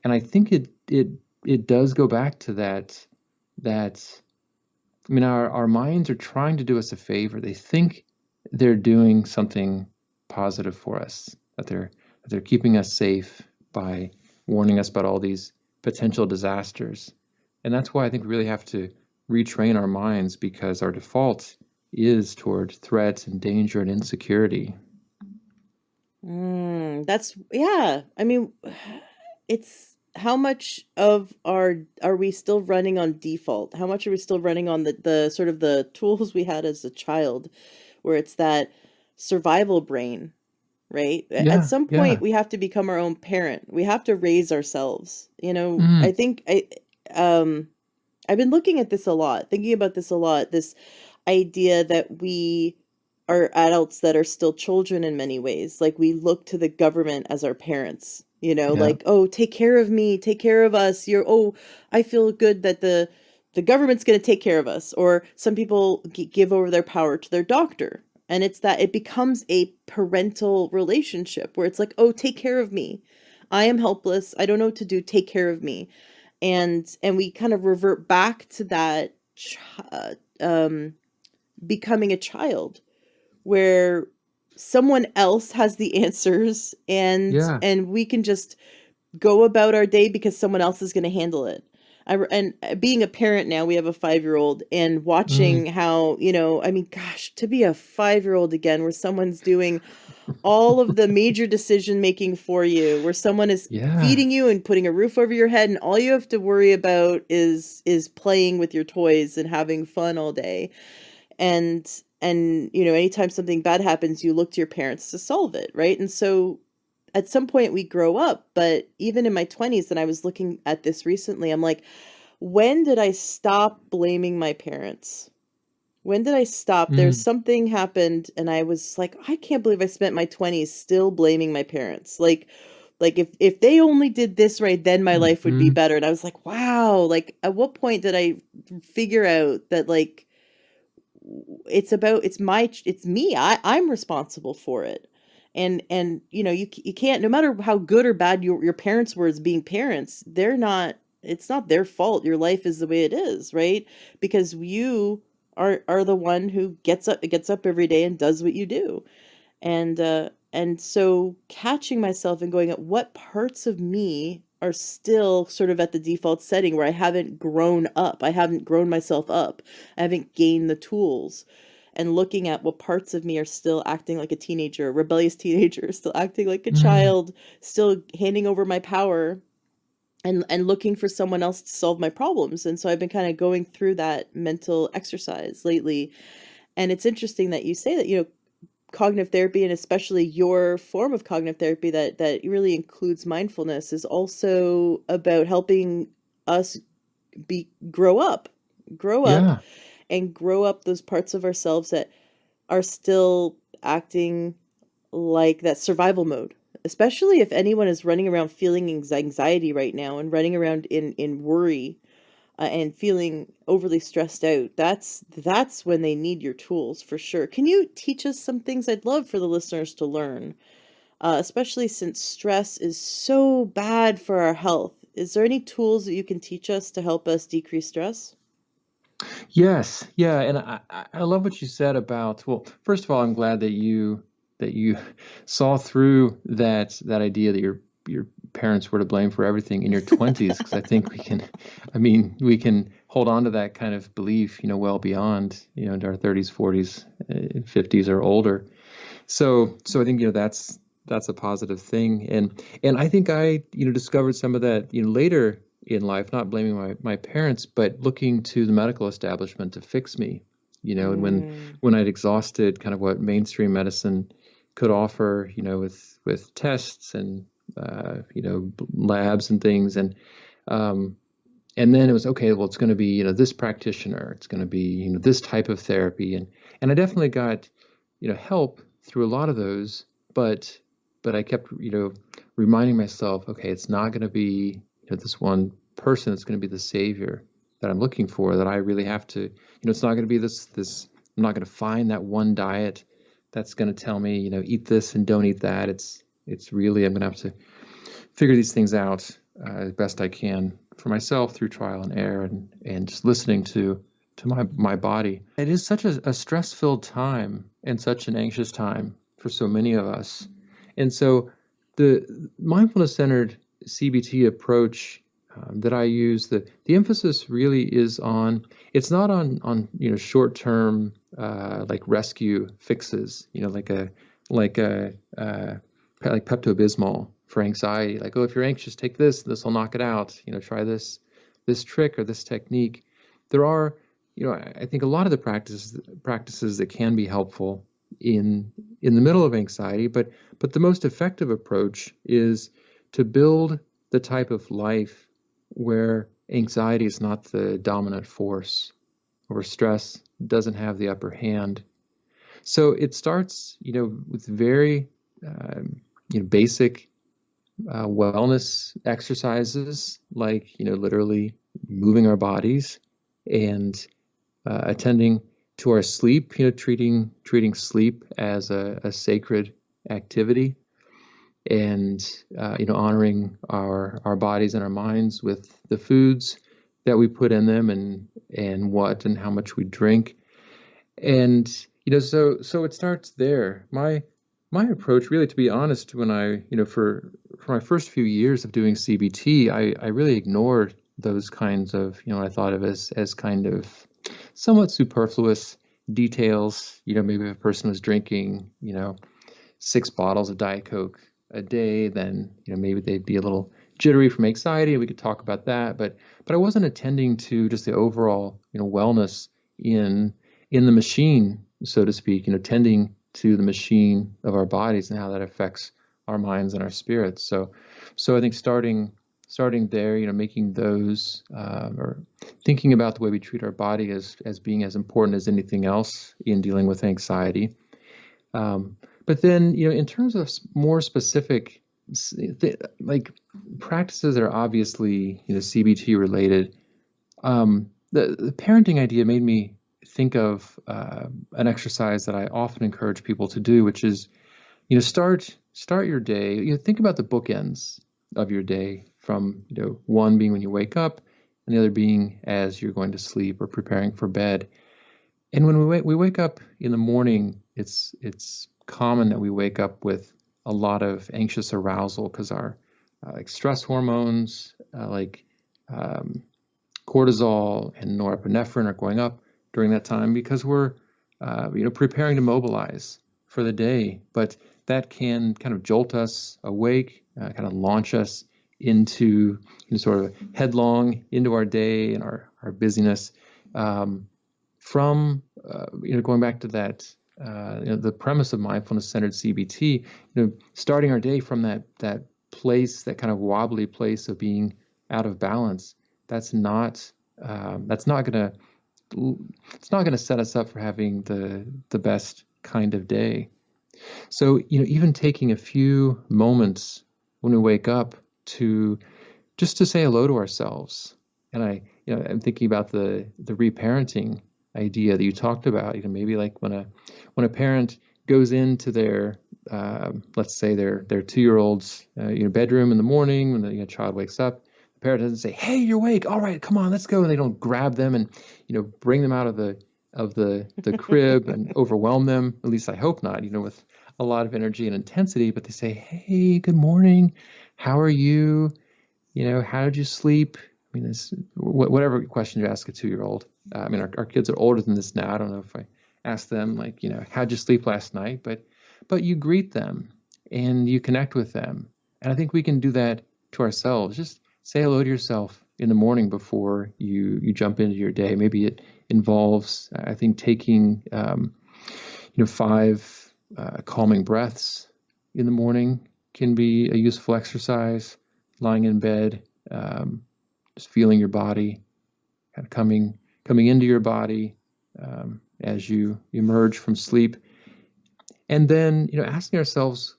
I think it does go back to that. I mean, our minds are trying to do us a favor. They think they're doing something positive for us, that they're keeping us safe by warning us about all these potential disasters. And that's why I think we really have to retrain our minds, because our default is toward threats and danger and insecurity. That's, yeah. I mean, it's how much of our are we still running on default? How much are we still running on the sort of the tools we had as a child, where it's that survival brain, right? At Yeah, some point, yeah. we have to become our own parent. We have to raise ourselves. I Mm, think um I've been looking at this a lot, thinking about this a lot, this idea that we are adults that are still children in many ways. Like we look to the government as our parents, Yeah. like, oh, take care of me, take care of us. Oh, I feel good that the government's going to take care of us. Or some people give over their power to their doctor. And it's that it becomes a parental relationship where it's like, oh, take care of me. I am helpless. I don't know what to do. Take care of me. And we kind of revert back to that becoming a child where someone else has the answers Yeah. and we can just go about our day because someone else is going to handle it. And being a parent now, we have a 5-year-old, and Mm, watching how, I mean, gosh, to be a 5-year-old again, where someone's doing all of the major decision making for you, where someone is yeah. feeding you and putting a roof over your head, and all you have to worry about is playing with your toys and having fun all day. And anytime something bad happens, you look to your parents to solve it, right? And so at some point we grow up, but even in my 20s, and I was looking at this recently, I'm like, when did I stop blaming my parents? When did I stop? There's Mm, something happened and I was like, I can't believe I spent my 20s still blaming my parents. Like if they only did this right, then my life would be mm, better. And I was like, wow, like at what point did I figure out that like it's me. I'm responsible for it. And you can't, no matter how good or bad your parents were as being parents, it's not their fault your life is the way it is, right? Because you are the one who gets up every day and does what you do. And so catching myself and going at what parts of me are still sort of at the default setting where I haven't grown up. I haven't grown myself up. I haven't gained the tools. And looking at what parts of me are still acting like a teenager, a rebellious teenager, still acting like a mm. child, still handing over my power and looking for someone else to solve my problems. And so I've been kind of going through that mental exercise lately. And it's interesting that you say that, cognitive therapy, and especially your form of cognitive therapy that really includes mindfulness, is also about helping us be grow up grow up Yeah. and grow up those parts of ourselves that are still acting like that survival mode, especially if anyone is running around feeling anxiety right now and running around in worry, and feeling overly stressed out. That's when they need your tools for sure. Can you teach us some things? I'd love for the listeners to learn, especially since stress is so bad for our health. Is there any tools that you can teach us to help us decrease stress? Yes. Yeah. And I love what you said about, well, first of all, I'm glad that you saw through that idea that your parents were to blame for everything in your 20s, because I think we can hold on to that kind of belief, well beyond, into our 30s, 40s, 50s or older. So I think, that's a positive thing. And I think I, discovered some of that, later in life, not blaming my parents, but looking to the medical establishment to fix me, and Mm, when I'd exhausted kind of what mainstream medicine could offer, with tests and labs and things, and then it was okay. Well, it's going to be, this practitioner, it's going to be, this type of therapy, and I definitely got, help through a lot of those, but I kept, reminding myself, okay, it's not going to be, this one person that's going to be the savior that I'm looking for. That I really have to, it's not going to be this. I'm not going to find that one diet that's going to tell me, eat this and don't eat that. It's really, I'm going to have to figure these things out as best I can for myself through trial and error, and just listening to my body. It is such a stress-filled time and such an anxious time for so many of us. And so the mindfulness-centered CBT approach that I use, the emphasis really is on, it's not on short-term like rescue fixes, like Pepto-Bismol for anxiety. Like, oh, if you're anxious, take this will knock it out. Try this trick or this technique. There are, I think a lot of the practices that can be helpful in the middle of anxiety, but the most effective approach is to build the type of life where anxiety is not the dominant force, or stress doesn't have the upper hand. So it starts, with very, basic wellness exercises, like, literally moving our bodies and attending to our sleep, treating sleep as a sacred activity, and honoring our bodies and our minds with the foods that we put in them, and what and how much we drink. And so it starts there. My approach, really, to be honest, when I, for my first few years of doing CBT, I really ignored those kinds of, I thought of as kind of somewhat superfluous details. Maybe if a person was drinking, 6 bottles of Diet Coke a day, then maybe they'd be a little jittery from anxiety. We could talk about that, but I wasn't attending to just the overall wellness in the machine, so to speak. Tending to the machine of our bodies and how that affects our minds and our spirits. So I think starting there, making those or thinking about the way we treat our body as being as important as anything else in dealing with anxiety. But then, in terms of more specific, like practices that are obviously, CBT related, the parenting idea made me think of an exercise that I often encourage people to do, which is, start your day. Think about the bookends of your day, from one being when you wake up, and the other being as you're going to sleep or preparing for bed. And when we wake up in the morning, it's common that we wake up with a lot of anxious arousal, because our like stress hormones like cortisol and norepinephrine are going up during that time, because we're preparing to mobilize for the day. But that can kind of jolt us awake, kind of launch us into sort of headlong into our day and our busyness. From going back to that, the premise of mindfulness-centered CBT, starting our day from that place, that kind of wobbly place of being out of balance. That's not gonna set us up for having the best kind of day. So even taking a few moments when we wake up to just to say hello to ourselves. And I'm thinking about the reparenting idea that you talked about. Maybe like when a parent goes into their let's say their 2-year-old's bedroom in the morning when the child wakes up. The parent doesn't say, "Hey, you're awake. All right, come on, let's go." And they don't grab them and bring them out of the crib and overwhelm them. At least I hope not. With a lot of energy and intensity. But they say, "Hey, good morning. How are you? How did you sleep?" I mean, this whatever question you ask a 2-year-old. I mean, our kids are older than this now. I don't know if I ask them like, how'd you sleep last night? But you greet them and you connect with them. And I think we can do that to ourselves. Just say hello to yourself in the morning before you jump into your day. Maybe it involves, I think, taking 5 calming breaths in the morning can be a useful exercise. Lying in bed, just feeling your body, kind of coming into your body as you emerge from sleep. And then, asking ourselves,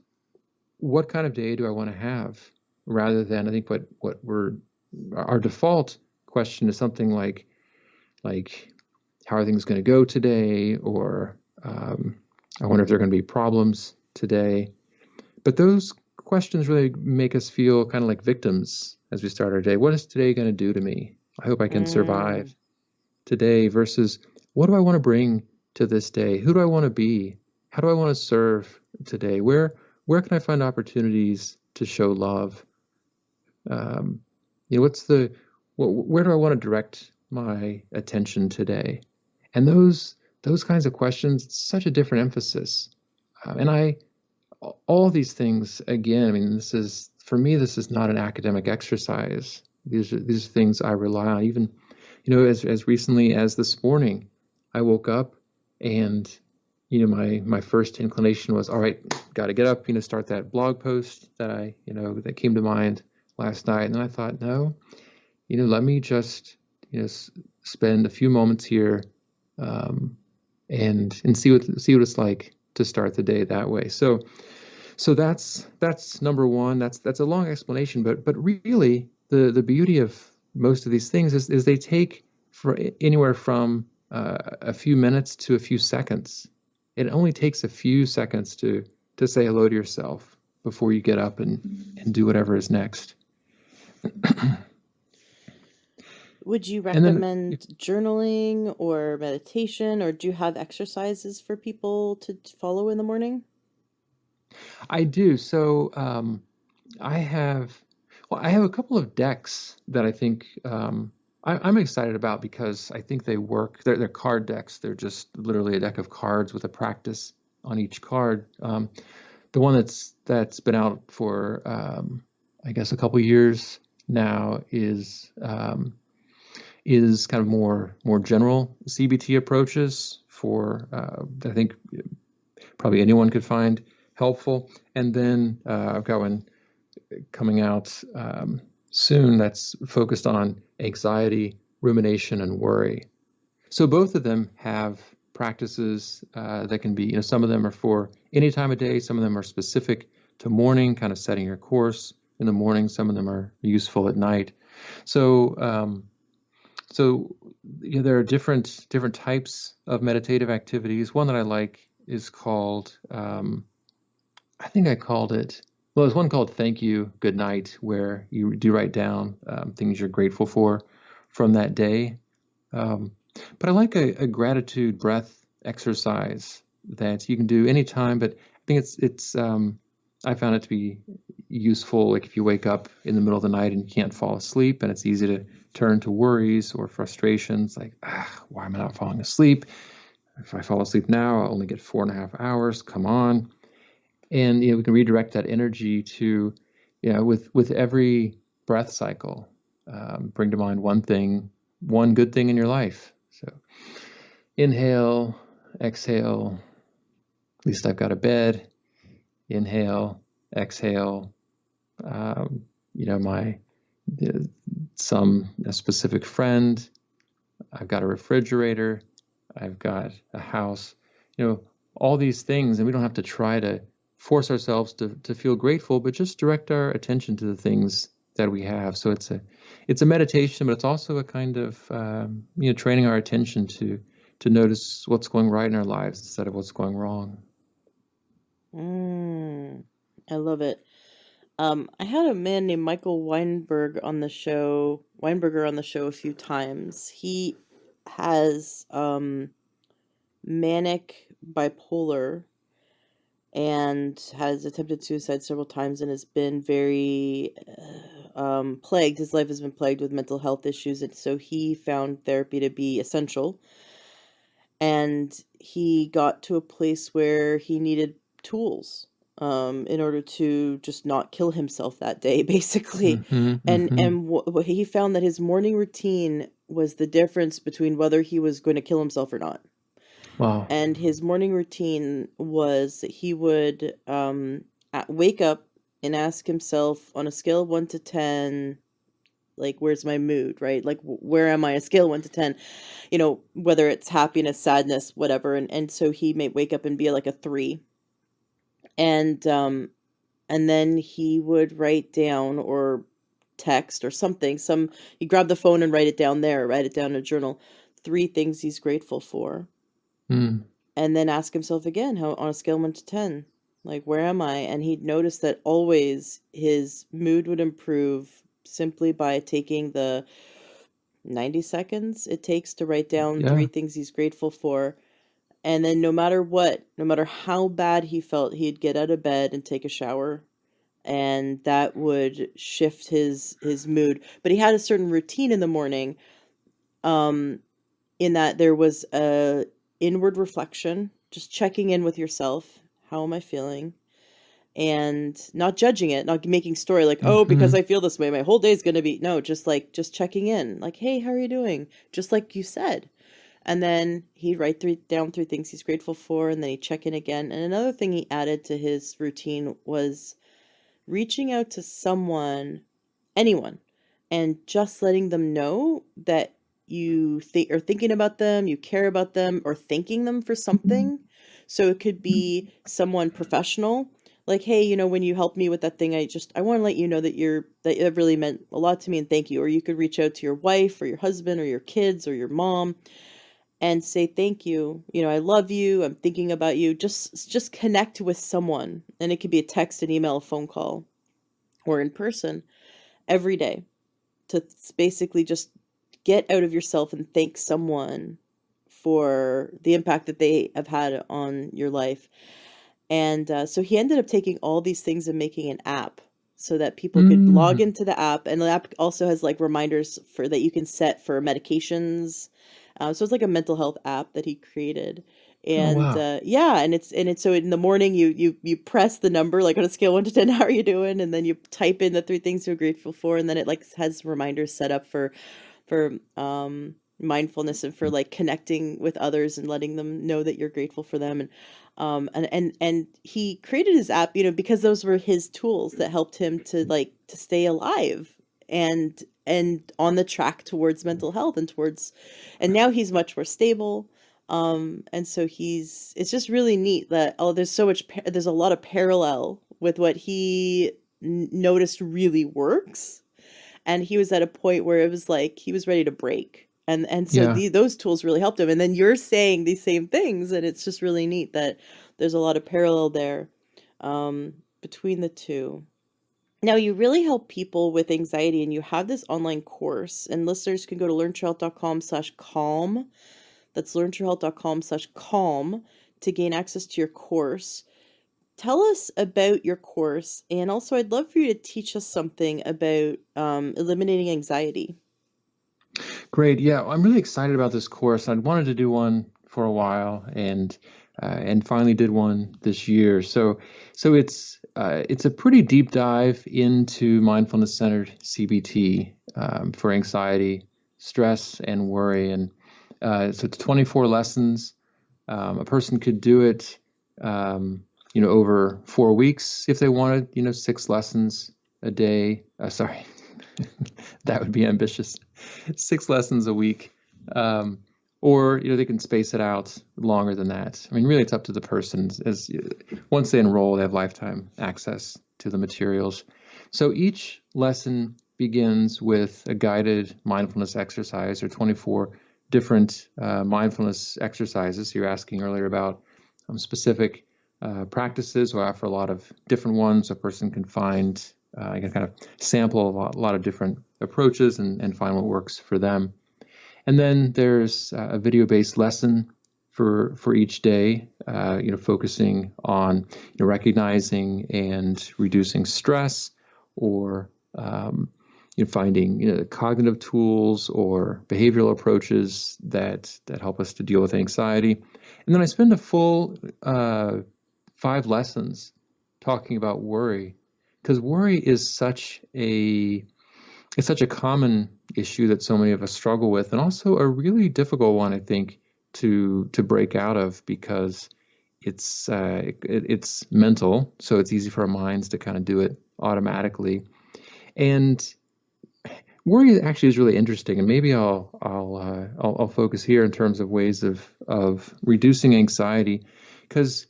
what kind of day do I want to have? Rather than, I think our default question is something like, how are things going to go today? Or I wonder if there are going to be problems today. But those questions really make us feel kind of like victims as we start our day. What is today going to do to me? I hope I can survive today, versus what do I want to bring to this day? Who do I want to be? How do I want to serve today? Where can I find opportunities to show love? Where do I want to direct my attention today? And those kinds of questions, it's such a different emphasis. All these things, again, I mean, this is not an academic exercise. These are things I rely on. Even, as recently as this morning, I woke up and, my first inclination was, all right, got to get up, start that blog post that that came to mind last night. And then I thought, no, let me just, spend a few moments here, and see what it's like to start the day that way. So that's number one. That's a long explanation, but really the beauty of most of these things is they take for anywhere from a few minutes to a few seconds. It only takes a few seconds to say hello to yourself before you get up and do whatever is next. Would you And then recommend journaling or meditation, or do you have exercises for people to follow in the morning? I do. So I have, well, I have a couple of decks that I think I'm excited about because I think they work. They're card decks. They're just literally a deck of cards with a practice on each card. The one that's been out for I guess a couple years now is kind of more general CBT approaches for I think probably anyone could find helpful. And then I've got one coming out soon that's focused on anxiety, rumination, and worry. So both of them have practices that can be, some of them are for any time of day, some of them are specific to morning, kind of setting your course in the morning, some of them are useful at night. So there are different types of meditative activities. One that I like is called I think I called it, well, there's one called Thank You, Good Night, where you do write down things you're grateful for from that day. Um, but I like a gratitude breath exercise that you can do anytime, but I think I found it to be useful, like if you wake up in the middle of the night and you can't fall asleep, and it's easy to turn to worries or frustrations, like, why am I not falling asleep? If I fall asleep now, I'll only get 4.5 hours. Come on. And we can redirect that energy to, with every breath cycle, bring to mind one good thing in your life. So inhale, exhale. At least I've got a bed. Inhale, exhale. My a specific friend. I've got a refrigerator. I've got a house. All these things, and we don't have to try to force ourselves to feel grateful, but just direct our attention to the things that we have. So it's a meditation, but it's also a kind of training our attention to notice what's going right in our lives instead of what's going wrong. I love it. I had a man named Michael Weinberger on the show a few times. He has manic bipolar and has attempted suicide several times and has been very plagued. His life has been plagued with mental health issues, and so he found therapy to be essential. And he got to a place where he needed tools in order to just not kill himself that day, basically. Mm-hmm, And mm-hmm. what he found that his morning routine was the difference between whether he was going to kill himself or not. Wow. And his morning routine was that he would wake up and ask himself on a scale of 1 to 10, like, where's my mood, right? Like, where am I? A scale of 1 to 10, whether it's happiness, sadness, whatever. And so he may wake up and be like a 3. And then he would write down or text or something. He'd grab the phone and write it down there, write it down in a journal, 3 things he's grateful for. Mm. And then ask himself again, how on a scale of 1 to 10, like, where am I? And he'd notice that always his mood would improve simply by taking the 90 seconds it takes to write down 3 Yeah. things he's grateful for. And then no matter what, no matter how bad he felt, he'd get out of bed and take a shower. And that would shift his mood. But he had a certain routine in the morning, in that there was a inward reflection, just checking in with yourself. How am I feeling? And not judging it, not making story like, oh, because Mm-hmm. I feel this way, my whole day is going to be, no, just checking in, like, hey, how are you doing? Just like you said. And then he'd write down 3 things he's grateful for, and then he'd check in again. And another thing he added to his routine was reaching out to anyone, and just letting them know that you think are thinking about them, you care about them, or thanking them for something. So it could be someone professional, like, hey, when you helped me with that thing, I want to let you know that it really meant a lot to me and thank you. Or you could reach out to your wife or your husband or your kids or your mom and say thank you. I love you. I'm thinking about you. Just connect with someone, and it could be a text, an email, a phone call, or in person every day to basically just get out of yourself and thank someone for the impact that they have had on your life. And so he ended up taking all these things and making an app so that people could log Mm. into the app. And the app also has like reminders for that you can set for medications. So it's like a mental health app that he created. Oh, And wow. yeah, and it's so in the morning you press the number like on a scale 1 to 10, how are you doing? And then you type in the 3 things you're grateful for, and then it like has reminders set up for mindfulness and for like connecting with others and letting them know that you're grateful for them. And he created his app, because those were his tools that helped him to stay alive and on the track towards mental health and now he's much more stable. And so it's just really neat that, there's a lot of parallel with what he noticed really works, and he was at a point where it was like he was ready to break. And so Yeah. those tools really helped him. And then you're saying these same things, and it's just really neat that there's a lot of parallel there, between the two. Now, you really help people with anxiety, and you have this online course, and listeners can go to learntohealth.com/calm. That's learntohealth.com/calm to gain access to your course. Tell us about your course, and also I'd love for you to teach us something about eliminating anxiety. Great. Yeah, I'm really excited about this course. I'd wanted to do one for a while, and finally did one this year. So it's a pretty deep dive into mindfulness-centered CBT for anxiety, stress, and worry. And so it's 24 lessons. A person could do it, over 4 weeks if they wanted. 6 lessons a day. Sorry, that would be ambitious. 6 lessons a week, or they can space it out longer than that. I mean, really, it's up to the person. As once they enroll, they have lifetime access to the materials. So each lesson begins with a guided mindfulness exercise, or 24 different mindfulness exercises. You're asking earlier about specific practices. We offer a lot of different ones. A person can find, you can kind of sample a lot of different approaches and find what works for them. And then there's a video-based lesson for each day, focusing on recognizing and reducing stress, or finding cognitive tools or behavioral approaches that help us to deal with anxiety. And then I spend a full 5 lessons talking about worry, because worry is such a common issue that so many of us struggle with, and also a really difficult one, I think, to break out of, because it's mental, so it's easy for our minds to kind of do it automatically. And worry actually is really interesting, and maybe I'll focus here in terms of ways of reducing anxiety, because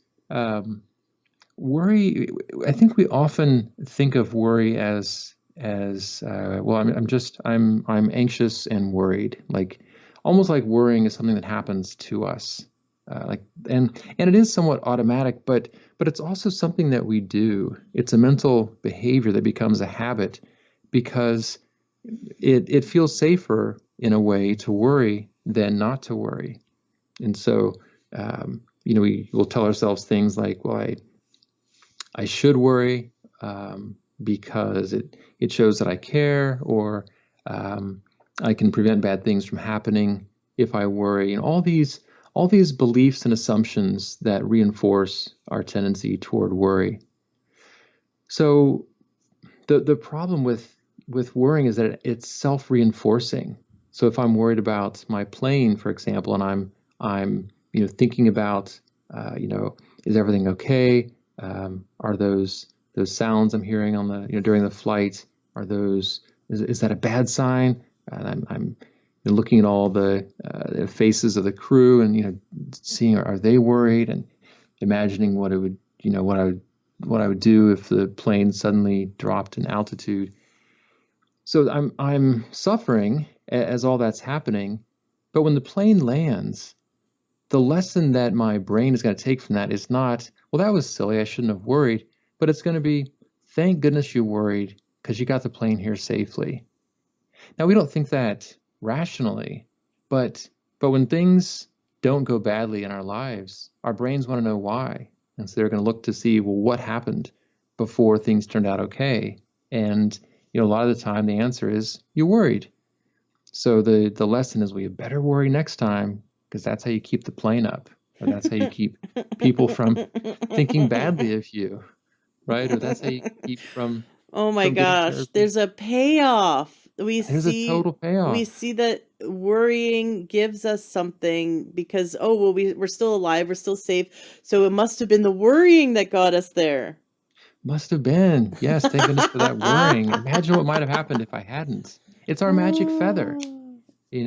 worry, I think we often think of worry as well, I'm anxious and worried, like almost like worrying is something that happens to us, and it is somewhat automatic, but it's also something that we do. It's a mental behavior that becomes a habit, because it feels safer in a way to worry than not to worry. And so we will tell ourselves things like, well, I should worry, because it shows that I care, or I can prevent bad things from happening if I worry. And all these beliefs and assumptions that reinforce our tendency toward worry. So the problem with worrying is that it's self-reinforcing. So if I'm worried about my plane, for example, and I'm thinking about is everything okay? Are those sounds I'm hearing on the during the flight, is that a bad sign? And I'm and looking at all the faces of the crew, and seeing are they worried, and imagining what it would what I would do if the plane suddenly dropped in altitude. So I'm suffering as all that's happening, but when the plane lands, the lesson that my brain is going to take from that is not, well, that was silly, I shouldn't have worried, but it's going to be, thank goodness you worried because you got the plane here safely. Now, we don't think that rationally, but when things don't go badly in our lives, our brains want to know why. And so they're going to look to see, well, what happened before things turned out okay? And a lot of the time the answer is you worried. So the lesson is, well, you better worry next time, because that's how you keep the plane up, or that's how you keep people from thinking badly of you, right? Or that's how you keep Oh my from getting gosh, terribly. there's a payoff. We There's a see total we payoff. see that worrying gives us something because we're still alive, we're still safe. So it must have been the worrying that got us there. Must have been. Yes, thank goodness for that worrying. Imagine what might have happened if I hadn't. It's our magic feather. We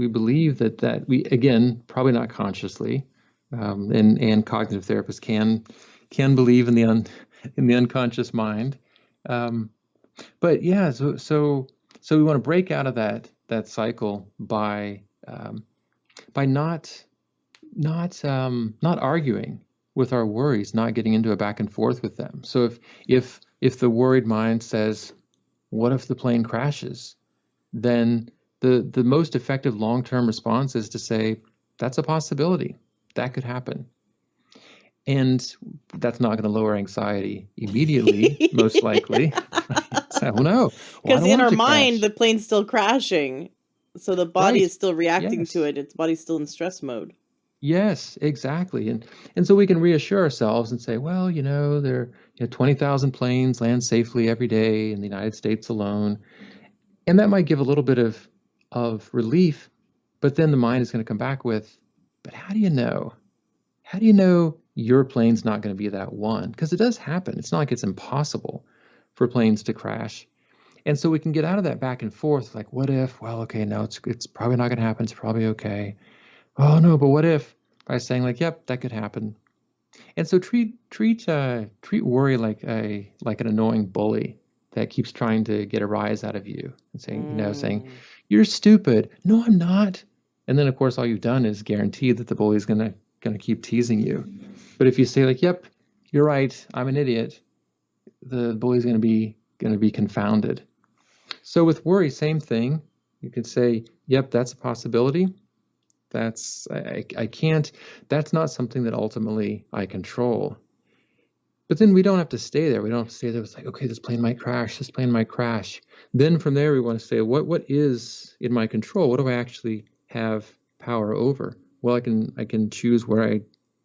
believe that we, again, probably not consciously, and cognitive therapists can believe in the unconscious mind. Um, but yeah, so we want to break out of that cycle by not arguing with our worries, not getting into a back and forth with them. So if the worried mind says, "What if the plane crashes?" then the most effective long-term response is to say, "That's a possibility. That could happen." And that's not going to lower anxiety immediately, most likely. So, well, no, well, I Because don't in want it our to mind, crash. the plane's still crashing. So the body Right. is still reacting to Yes. it. Its body's still in stress mode. Yes, exactly. And so we can reassure ourselves and say, well, there 20,000 planes land safely every day in the United States alone. And that might give a little bit of relief, but then the mind is going to come back with, but how do you know? How do you know your plane's not going to be that one? Because it does happen. It's not like it's impossible for planes to crash. And so we can get out of that back and forth, like, what if? Well, okay, no, it's probably not going to happen. It's probably okay. Oh no, but what if? By saying like, yep, that could happen. And so treat worry like an annoying bully that keeps trying to get a rise out of you, and saying Mm. you're stupid. No, I'm not. And then of course all you've done is guarantee that the bully's gonna keep teasing you. But if you say like, yep, you're right, I'm an idiot, the bully's gonna be confounded. So with worry, same thing. You could say, yep, that's a possibility. I can't, that's not something that ultimately I control. But then we don't have to stay there. We don't have to stay there. It's like, okay, this plane might crash. This plane might crash. Then from there, we want to say, what is in my control? What do I actually have power over? Well, I can choose where I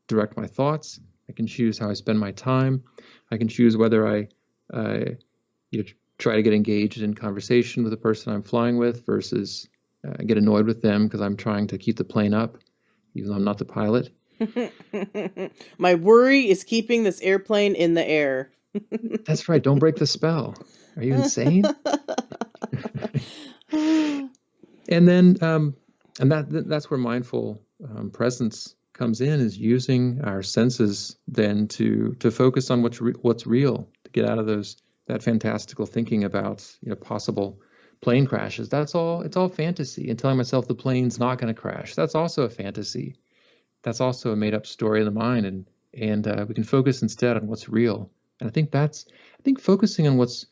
direct my thoughts. I can choose how I spend my time. I can choose whether I uh, you know, try to get engaged in conversation with the person I'm flying with versus get annoyed with them because I'm trying to keep the plane up, even though I'm not the pilot. My worry is keeping this airplane in the air. That's right. Don't break the spell. Are you insane? And then, and that's where mindful presence comes in, is using our senses then to focus on what's real, to get out of that fantastical thinking about possible plane crashes. That's all. It's all fantasy. And telling myself the plane's not going to crash, that's also a fantasy. That's also a made up story in the mind, and we can focus instead on what's real. And I think focusing on what's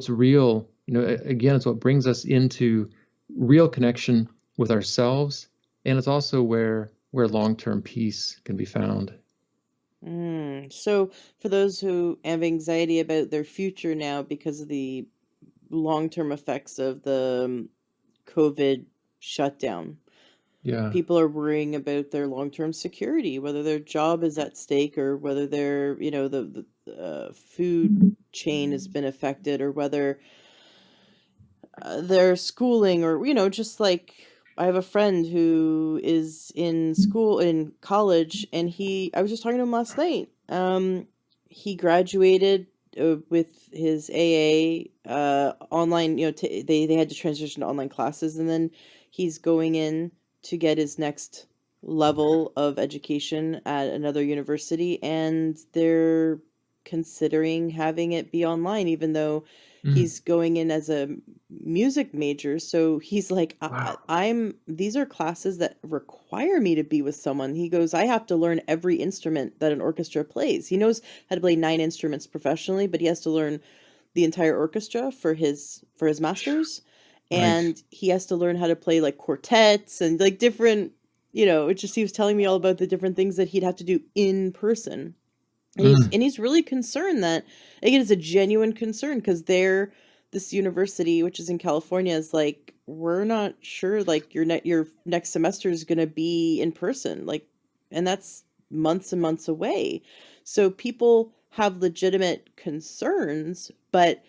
real, again, is what brings us into real connection with ourselves, and it's also where long-term peace can be found. So for those who have anxiety about their future now because of the long-term effects of the COVID shutdown, Yeah. people are worrying about their long-term security, whether their job is at stake or whether their, the food chain has been affected or whether their schooling or, just like I have a friend who is in college, and I was just talking to him last night. He graduated with his AA online, they had to transition to online classes, and then he's going in to get his next level of education at another university, and they're considering having it be online, even though Mm. he's going in as a music major. So he's like, Wow. these are classes that require me to be with someone. He goes, I have to learn every instrument that an orchestra plays. He knows how to play 9 instruments professionally, but he has to learn the entire orchestra for his masters, Right. and he has to learn how to play like quartets and like different, it just, he was telling me all about the different things that he'd have to do in person. And Mm. he's really concerned that, again, it's a genuine concern, because this university, which is in California, is like, we're not sure like your next semester is going to be in person, like, and that's months and months away. So people have legitimate concerns, but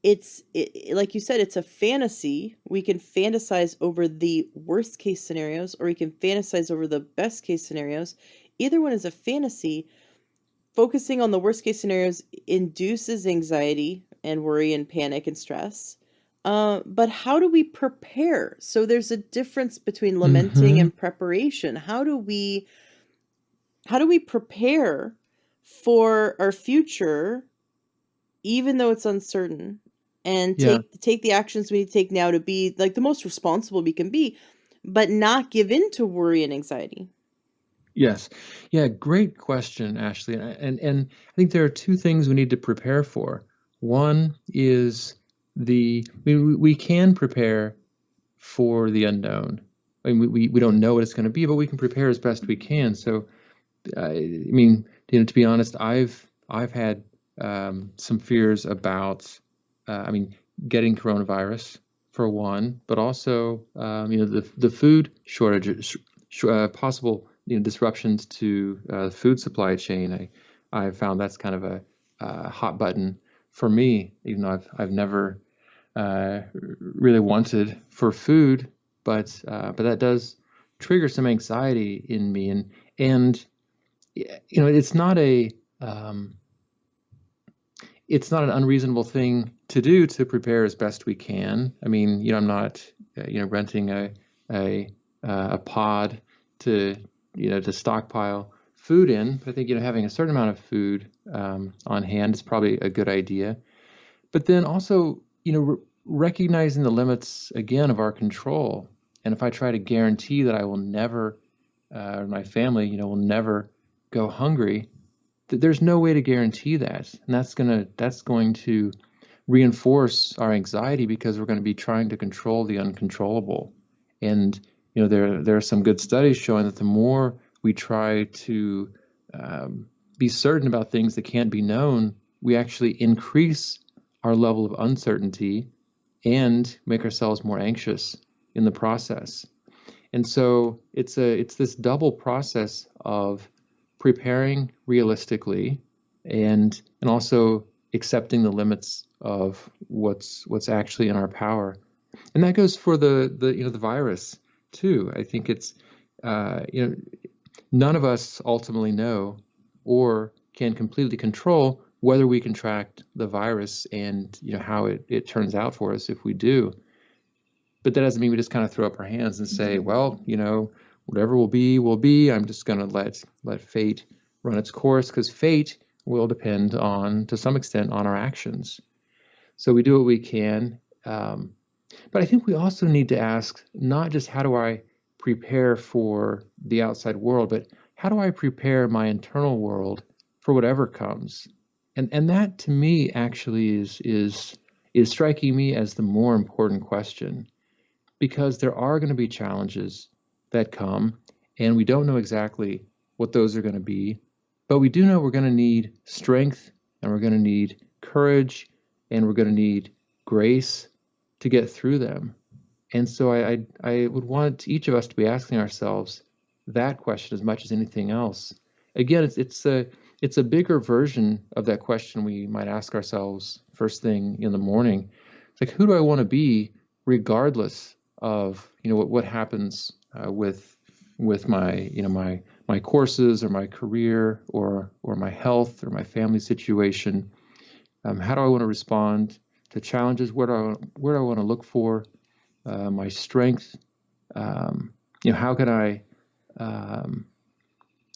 like you said, it's a fantasy. We can fantasize over the worst case scenarios, or we can fantasize over the best case scenarios. Either one is a fantasy. Focusing on the worst case scenarios induces anxiety and worry and panic and stress. But how do we prepare? So there's a difference between lamenting Hmm. and preparation. How do we prepare for our future, even though it's uncertain, and Yeah. take the actions we need to take now to be like the most responsible we can be, but not give in to worry and anxiety? Yes. Yeah. Great question, Ashley. And I think there are two things we need to prepare for. One is we can prepare for the unknown. I mean, we don't know what it's going to be, but we can prepare as best we can. So, I mean, to be honest, I've had some fears about, I mean, getting coronavirus for one, but also, the food shortage, possible, disruptions to the food supply chain. I found that's kind of a hot button for me, even though I've never really wanted for food, but that does trigger some anxiety in me, and it's not um, it's not an unreasonable thing to do to prepare as best we can. I mean, I'm not renting a a pod to to stockpile food in, but I think having a certain amount of food on hand is probably a good idea. But then also, recognizing the limits again of our control. And if I try to guarantee that I will never, or my family, will never go hungry, there's no way to guarantee that. And that's going to reinforce our anxiety, because we're going to be trying to control the uncontrollable. And there are some good studies showing that the more we try to be certain about things that can't be known, we actually increase our level of uncertainty and make ourselves more anxious in the process. And so it's this double process of preparing realistically, and also accepting the limits of what's actually in our power. And that goes for the virus too. I think it's none of us ultimately know or can completely control whether we contract the virus, and how it turns out for us if we do. But that doesn't mean we just kind of throw up our hands and say, well, whatever will be. I'm just going to let fate run its course, because fate will depend on, to some extent, on our actions. So we do what we can. But I think we also need to ask, not just how do I prepare for the outside world, but how do I prepare my internal world for whatever comes? And that to me actually is striking me as the more important question, because there are going to be challenges that come, and we don't know exactly what those are going to be, but we do know we're going to need strength, and we're going to need courage, and we're going to need grace to get through them. And so I would want each of us to be asking ourselves that question as much as anything else. Again, it's a bigger version of that question we might ask ourselves first thing in the morning. It's like, who do I want to be, regardless of what happens with my my courses, or my career, or my health, or my family situation. How do I want to respond to challenges? Where do I want to look for my strength? How can um,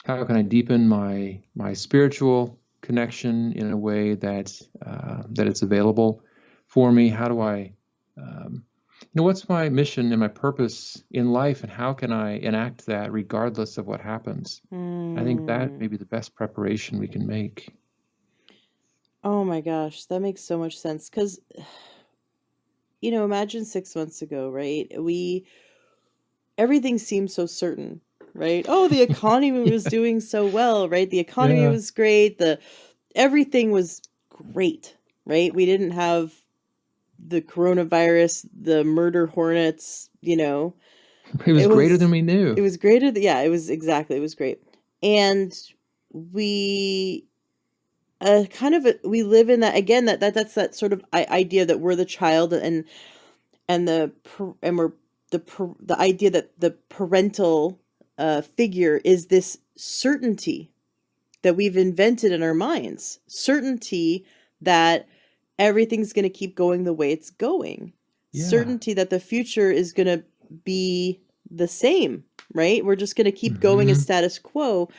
I deepen my spiritual connection in a way that it's available for me? How do I what's my mission and my purpose in life, and how can I enact that regardless of what happens? I think that may be the best preparation we can make. Oh my gosh, that makes so much sense. Because, imagine 6 months ago, right? Everything seemed so certain, right? Oh, the economy was doing so well, right? The economy Yeah, was great. Everything was great, right? We didn't have the coronavirus, the murder hornets, it was it greater than was we knew. it was greater. Yeah, it was great. And we we live in that again, that's that sort of idea that we're the child, and we're the idea that the parental figure is this certainty that we've invented in our minds, certainty that everything's going to keep going the way it's going, Yeah. certainty that the future is going to be the same, right? We're just going to keep going as Hmm. status quo.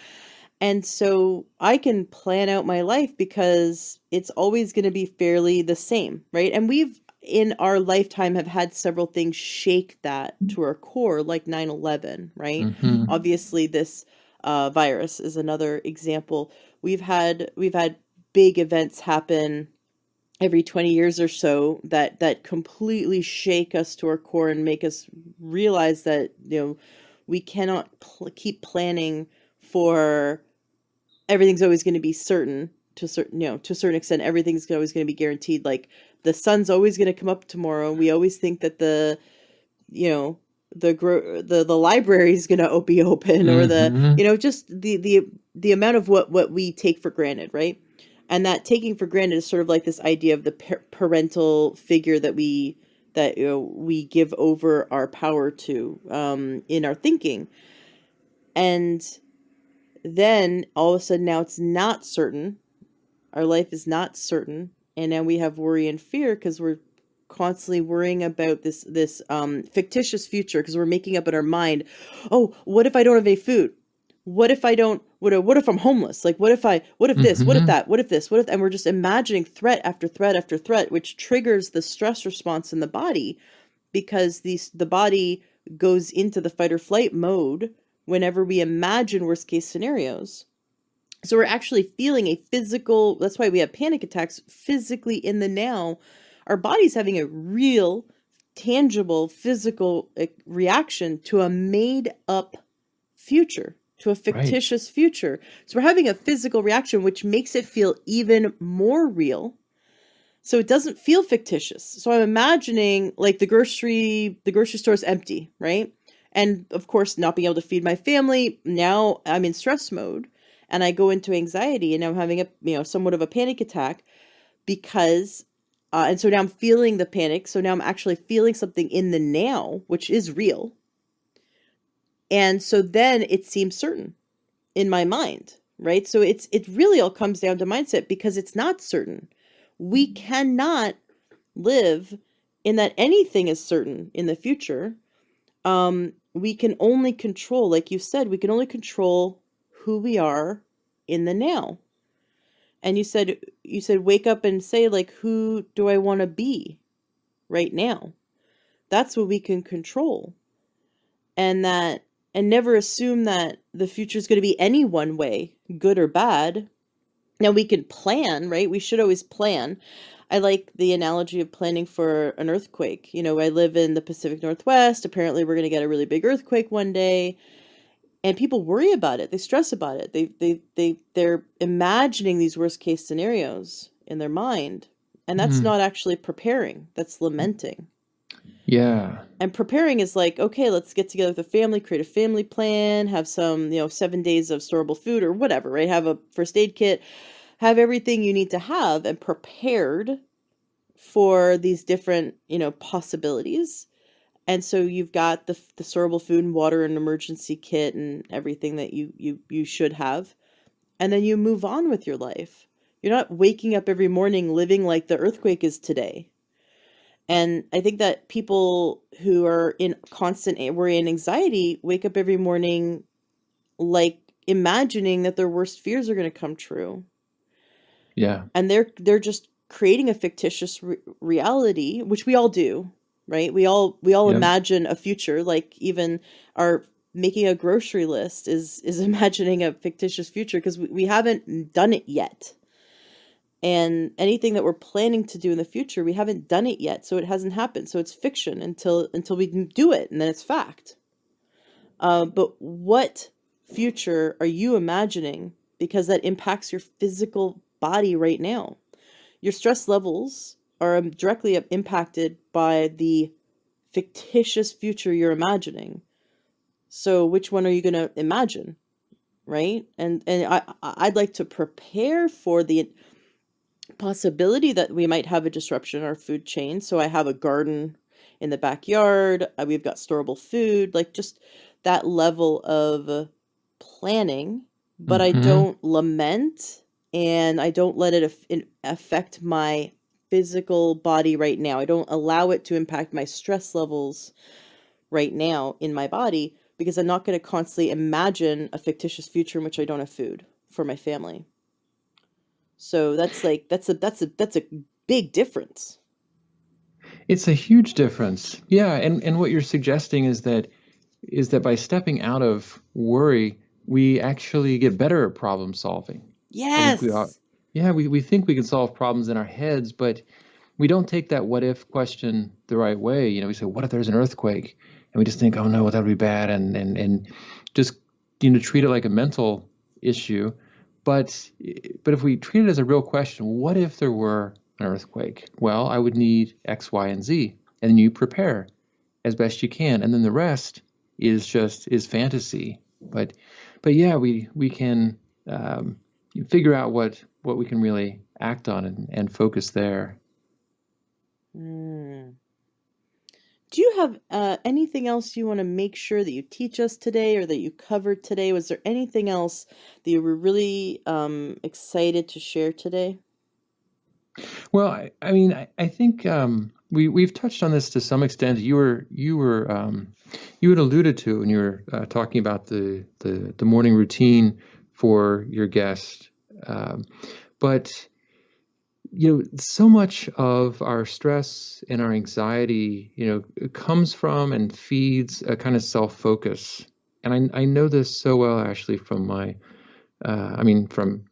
And so I can plan out my life because it's always going to be fairly the same, right? And we've in our lifetime have had several things shake that to our core, like 9/11, right? Hmm. Obviously, this virus is another example. We've had big events happen every 20 years or so that completely shake us to our core and make us realize that we cannot keep planning for everything's always going to be certain to a certain extent. Everything's always going to be guaranteed. Like the sun's always going to come up tomorrow. We always think that you know the library is going to be open, or Hmm. just the amount of what we take for granted, right? And that taking for granted is sort of like this idea of the parental figure that we give over our power to in our thinking. And then all of a sudden now it's not certain. Our life is not certain, and now we have worry and fear because we're constantly worrying about this fictitious future, because we're making up in our mind, oh, what if I don't have any food? What if I don't? What if I'm homeless? Like, what if this? What if Hmm. that? What if this? What if? And we're just imagining threat after threat after threat, which triggers the stress response in the body, because the body goes into the fight or flight mode whenever we imagine worst case scenarios. So we're actually feeling a physical, that's why we have panic attacks physically in the now. Our body's having a real, tangible, physical reaction to a made up future, to a Right. fictitious future. So we're having a physical reaction, which makes it feel even more real. So it doesn't feel fictitious. So I'm imagining like the grocery store's empty, right? And of course, not being able to feed my family. Now I'm in stress mode, and I go into anxiety, and I'm having somewhat of a panic attack because and so now I'm feeling the panic. So now I'm actually feeling something in the now, which is real. And so then it seems certain in my mind, right? So it really all comes down to mindset, because it's not certain. We cannot live in that anything is certain in the future. We can only control, like you said, we can only control who we are in the now. And you said wake up and say, like, who do I want to be right now? That's what we can control. And never assume that the future is going to be any one way, good or bad. Now we can plan, right? We should always plan. I like the analogy of planning for an earthquake. I live in the Pacific Northwest. Apparently, we're going to get a really big earthquake one day, and people worry about it. They stress about it. They're imagining these worst case scenarios in their mind, and that's Mm. not actually preparing. That's lamenting. Yeah. And preparing is like, okay, let's get together with a family, create a family plan, have some, 7 days of storable food or whatever, right? Have a first aid kit, have everything you need to have and prepared for these different, possibilities. And so you've got the storable food and water and emergency kit and everything that you should have. And then you move on with your life. You're not waking up every morning living like the earthquake is today. And I think that people who are in constant worry and anxiety wake up every morning like imagining that their worst fears are going to come true. Yeah. And they're just creating a fictitious reality, which we all do, right? We all Yep. imagine a future, like even our making a grocery list is imagining a fictitious future because we haven't done it yet. And anything that we're planning to do in the future, we haven't done it yet, so it hasn't happened. So it's fiction until we can do it, and then it's fact. But what future are you imagining? Because that impacts your physical body right now. Your stress levels are directly impacted by the fictitious future you're imagining. So which one are you going to imagine, right? I'd like to prepare for the possibility that we might have a disruption in our food chain. So I have a garden in the backyard. We've got storable food, like just that level of planning. But I Hmm. don't lament and I don't let it affect my physical body right now. I don't allow it to impact my stress levels right now in my body because I'm not going to constantly imagine a fictitious future in which I don't have food for my family. So that's a big difference. It's a huge difference. Yeah, and what you're suggesting is that by stepping out of worry, we actually get better at problem solving. I think we are, Yes. yeah, we think we can solve problems in our heads, but we don't take that what if question the right way. We say, what if there's an earthquake? And we just think, oh no, well, that would be bad, and just treat it like a mental issue. But but if we treat it as a real question, what if there were an earthquake? Well, I would need X, Y, and Z, and then you prepare as best you can, and then the rest is fantasy. But yeah, we can figure out what we can really act on and focus there. Mm. Do you have anything else you want to make sure that you teach us today or that you covered today? Was there anything else that you were really excited to share today? Well, I mean, I think we've touched on this to some extent. You had alluded to when you were talking about the morning routine for your guest, but so much of our stress and our anxiety, comes from and feeds a kind of self-focus. And I know this so well, actually, from I mean, from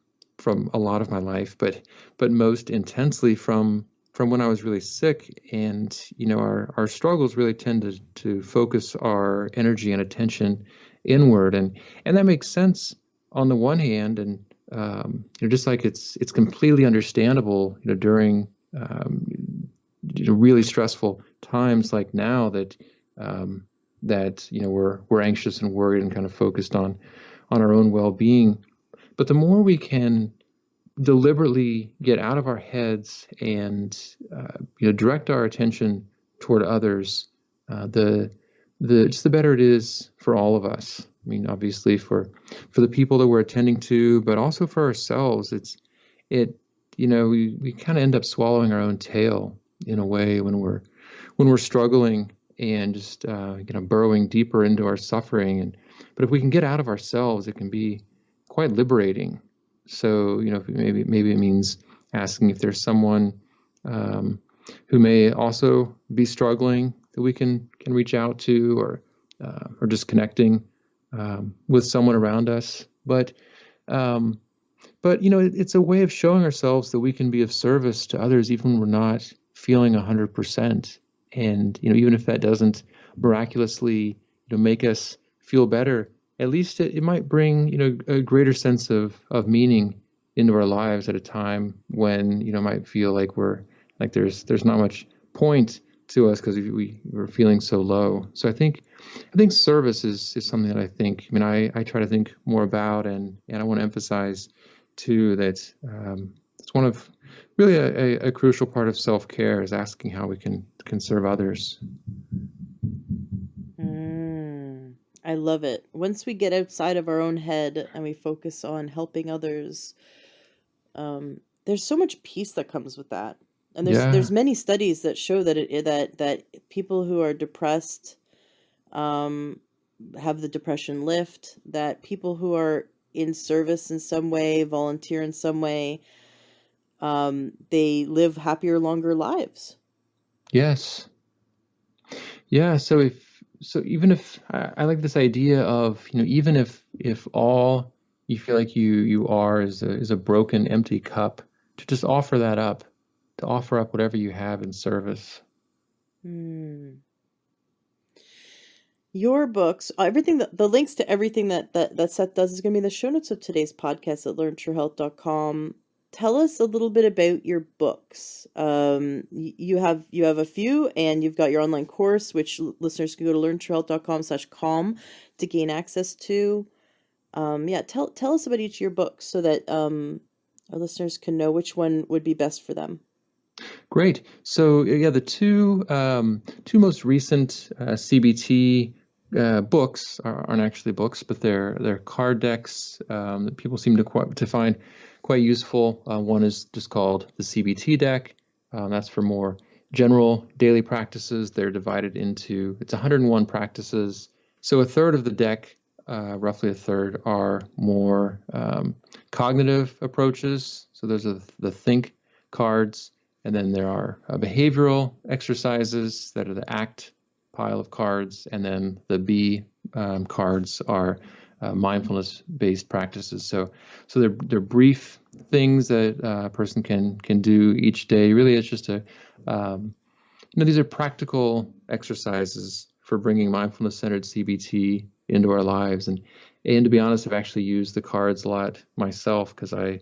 a lot of my life, but most intensely from when I was really sick. And our struggles really tend to focus our energy and attention inward, and that makes sense on the one hand, and just like it's completely understandable, during really stressful times like now that we're anxious and worried and kind of focused on our own well-being. But the more we can deliberately get out of our heads and direct our attention toward others, the just the better it is for all of us. I mean, obviously for the people that we're attending to, but also for ourselves. It we kind of end up swallowing our own tail in a way when we're struggling and just burrowing deeper into our suffering. But if we can get out of ourselves, it can be quite liberating. So maybe it means asking if there's someone um, who may also be struggling that we can reach out to, or just connecting with someone around us. Um, but it's a way of showing ourselves that we can be of service to others, even when we're not feeling 100%. And even if that doesn't miraculously make us feel better, at least it might bring a greater sense of meaning into our lives at a time when might feel like there's not much point to us because we're feeling so low. So I think service is something that I try to think more about, and I want to emphasize too that it's one of really a crucial part of self-care is asking how we can serve others. Mm, I love it. Once we get outside of our own head and we focus on helping others, there's so much peace that comes with that. And there's Yeah. many studies that show that that people who are depressed um, have the depression lift, that people who are in service in some way, volunteer in some way, they live happier, longer lives. Yes. Yeah. So even if I like this idea of, even if all you feel like you are is a broken, empty cup, to just offer that up, to offer up whatever you have in service. Hmm. Your books, everything that the links to everything that Seth does is going to be in the show notes of today's podcast at learntruehealth.com. Tell us a little bit about your books. You have a few, and you've got your online course, which listeners can go to learntruehealth.com/calm to gain access to. Yeah, tell us about each of your books so that our listeners can know which one would be best for them. Great. So yeah, the two most recent CBT books aren't actually books, but they're card decks that people seem to find quite useful. One is just called the CBT deck. That's for more general daily practices. They're divided into, it's 101 practices. So a third of the deck, roughly a third, are more cognitive approaches. So those are the think cards. And then there are behavioral exercises that are the ACT pile of cards. And then the B cards are mindfulness-based practices. So they're brief things that a person can do each day. Really, it's just these are practical exercises for bringing mindfulness-centered CBT into our lives. And to be honest, I've actually used the cards a lot myself because I,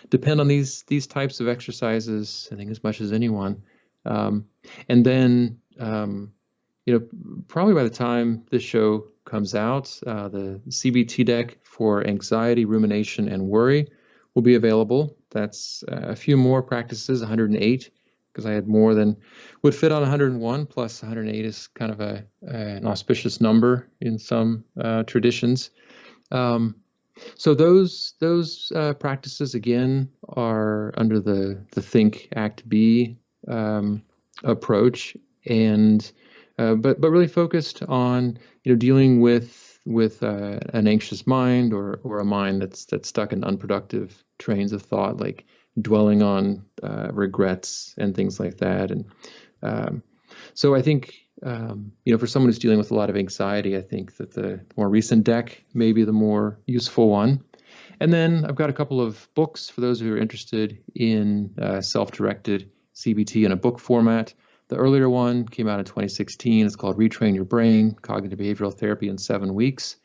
depend on these types of exercises, I think, as much as anyone. And then, probably by the time this show comes out, the CBT deck for anxiety, rumination, and worry will be available. That's a few more practices, 108, because I had more than would fit on 101, plus 108 is kind of an auspicious number in some traditions. So those practices again are under the Think Act B approach, and but really focused on dealing with an anxious mind or a mind that's stuck in unproductive trains of thought, like dwelling on regrets and things like that. And so I think for someone who's dealing with a lot of anxiety, I think that the more recent deck may be the more useful one. And then I've got a couple of books for those who are interested in self-directed CBT in a book format. The earlier one came out in 2016. It's called Retrain Your Brain, Cognitive Behavioral Therapy in 7 Weeks.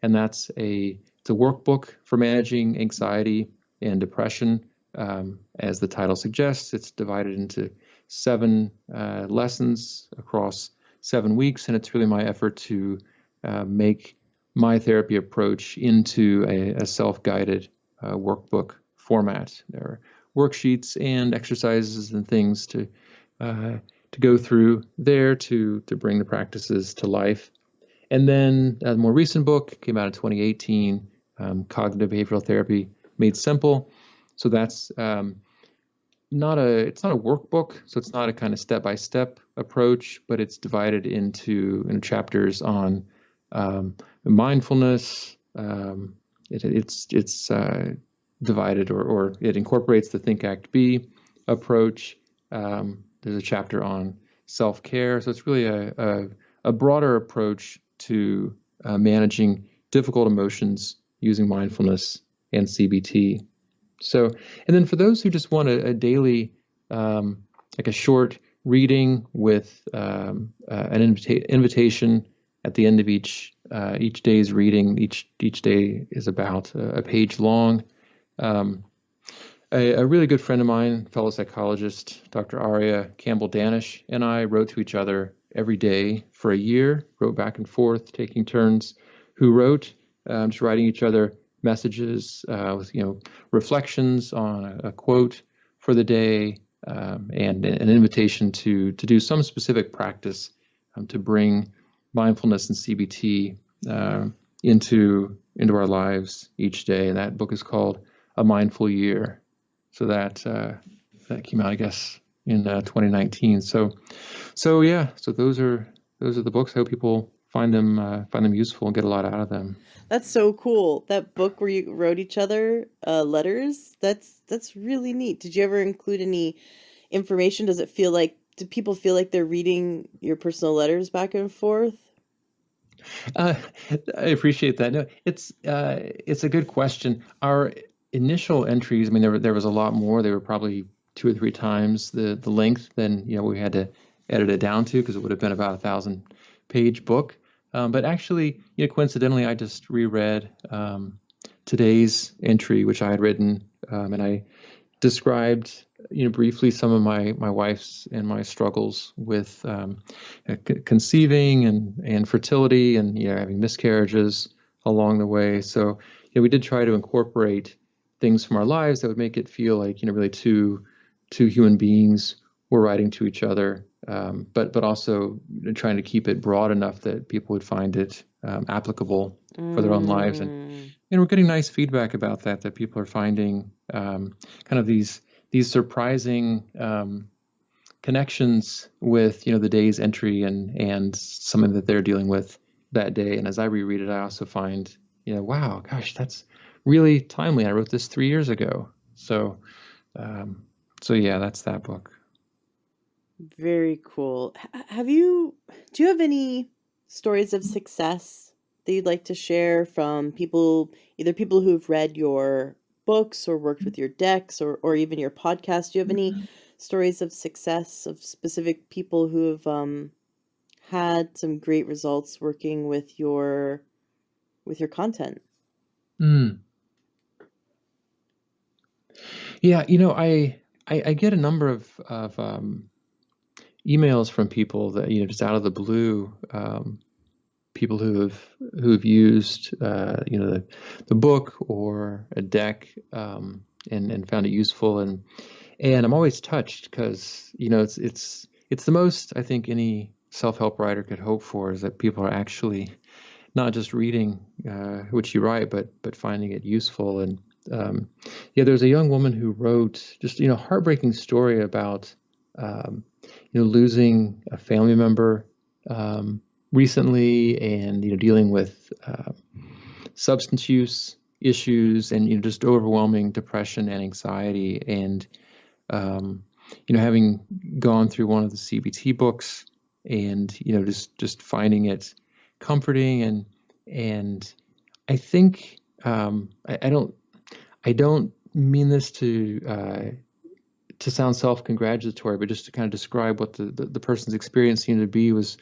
And it's a workbook for managing anxiety and depression. As the title suggests, it's divided into 7 lessons across 7 weeks. And it's really my effort to make my therapy approach into a self-guided workbook format. There are worksheets and exercises and things to go through there to bring the practices to life. And then the more recent book came out in 2018, Cognitive Behavioral Therapy Made Simple. So that's it's not a workbook, so it's not a kind of step-by-step approach, but it's divided into chapters on mindfulness. It's divided or it incorporates the Think Act B approach. There's a chapter on self-care, so it's really a broader approach to managing difficult emotions using mindfulness and CBT. So, and then for those who just want a daily, like a short reading with an invitation at the end of each day's reading. Each day is about a page long. A really good friend of mine, fellow psychologist, Dr. Aria Campbell-Danish, and I wrote to each other every day for a year, wrote back and forth, taking turns who wrote, just writing each other messages with reflections on a quote for the day, and an invitation to do some specific practice to bring mindfulness and CBT into our lives each day. And that book is called A Mindful Year. that came out, I guess, in 2019. So yeah, so those are the books. I hope people find them useful and get a lot out of them. That's so cool. That book where you wrote each other letters, that's really neat. Did you ever include any information? Do people feel like they're reading your personal letters back and forth? Uh, I appreciate that. No, it's a good question. Our initial entries, I mean, there was a lot more. They were probably 2 or 3 times the length than we had to edit it down to, because it would have been about 1,000-page book. But actually, coincidentally, I just reread today's entry, which I had written, and I described briefly some of my wife's and my struggles with conceiving and fertility, and having miscarriages along the way. So we did try to incorporate things from our lives that would make it feel like really two human beings were writing to each other, but also trying to keep it broad enough that people would find it applicable for their own lives. And we're getting nice feedback about that people are finding kind of these surprising connections with the day's entry and something that they're dealing with that day. And as I reread it, I also find wow, gosh, that's really timely. I wrote this 3 years ago. So yeah, that's that book. Very cool. Do you have any stories of success that you'd like to share from either people who've read your books or worked with your decks, or even your podcast? Do you have any stories of success of specific people who have had some great results working with your content? Mm. Yeah, I get a number of emails from people that just out of the blue, people who've used the book or a deck, and found it useful, and I'm always touched, because it's the most I think any self-help writer could hope for, is that people are actually not just reading what you write, but finding it useful. And there's a young woman who wrote just heartbreaking story about losing a family member recently, and dealing with substance use issues, and just overwhelming depression and anxiety, and having gone through one of the CBT books, and just finding it comforting, and I think I don't mean this to sound self-congratulatory, but just to kind of describe what the person's experience seemed to be, was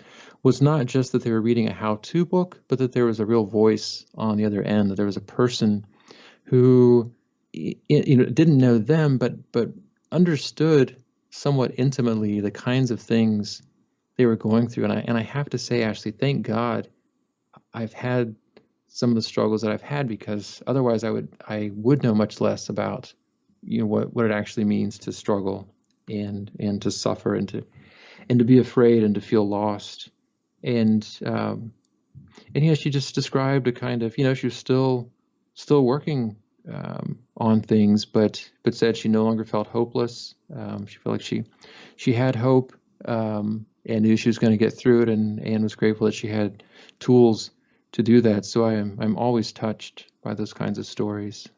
not just that they were reading a how-to book, but that there was a real voice on the other end, that there was a person who didn't know them, but understood somewhat intimately the kinds of things they were going through. And I have to say, Ashley, thank God I've had some of the struggles that I've had, because otherwise I would know much less about what it actually means to struggle, and to suffer, and to be afraid, and to feel lost. And she just described a kind of she was still working on things, but said she no longer felt hopeless. She felt like she had hope, and knew she was going to get through it, and was grateful that she had tools to do that. So I'm always touched by those kinds of stories.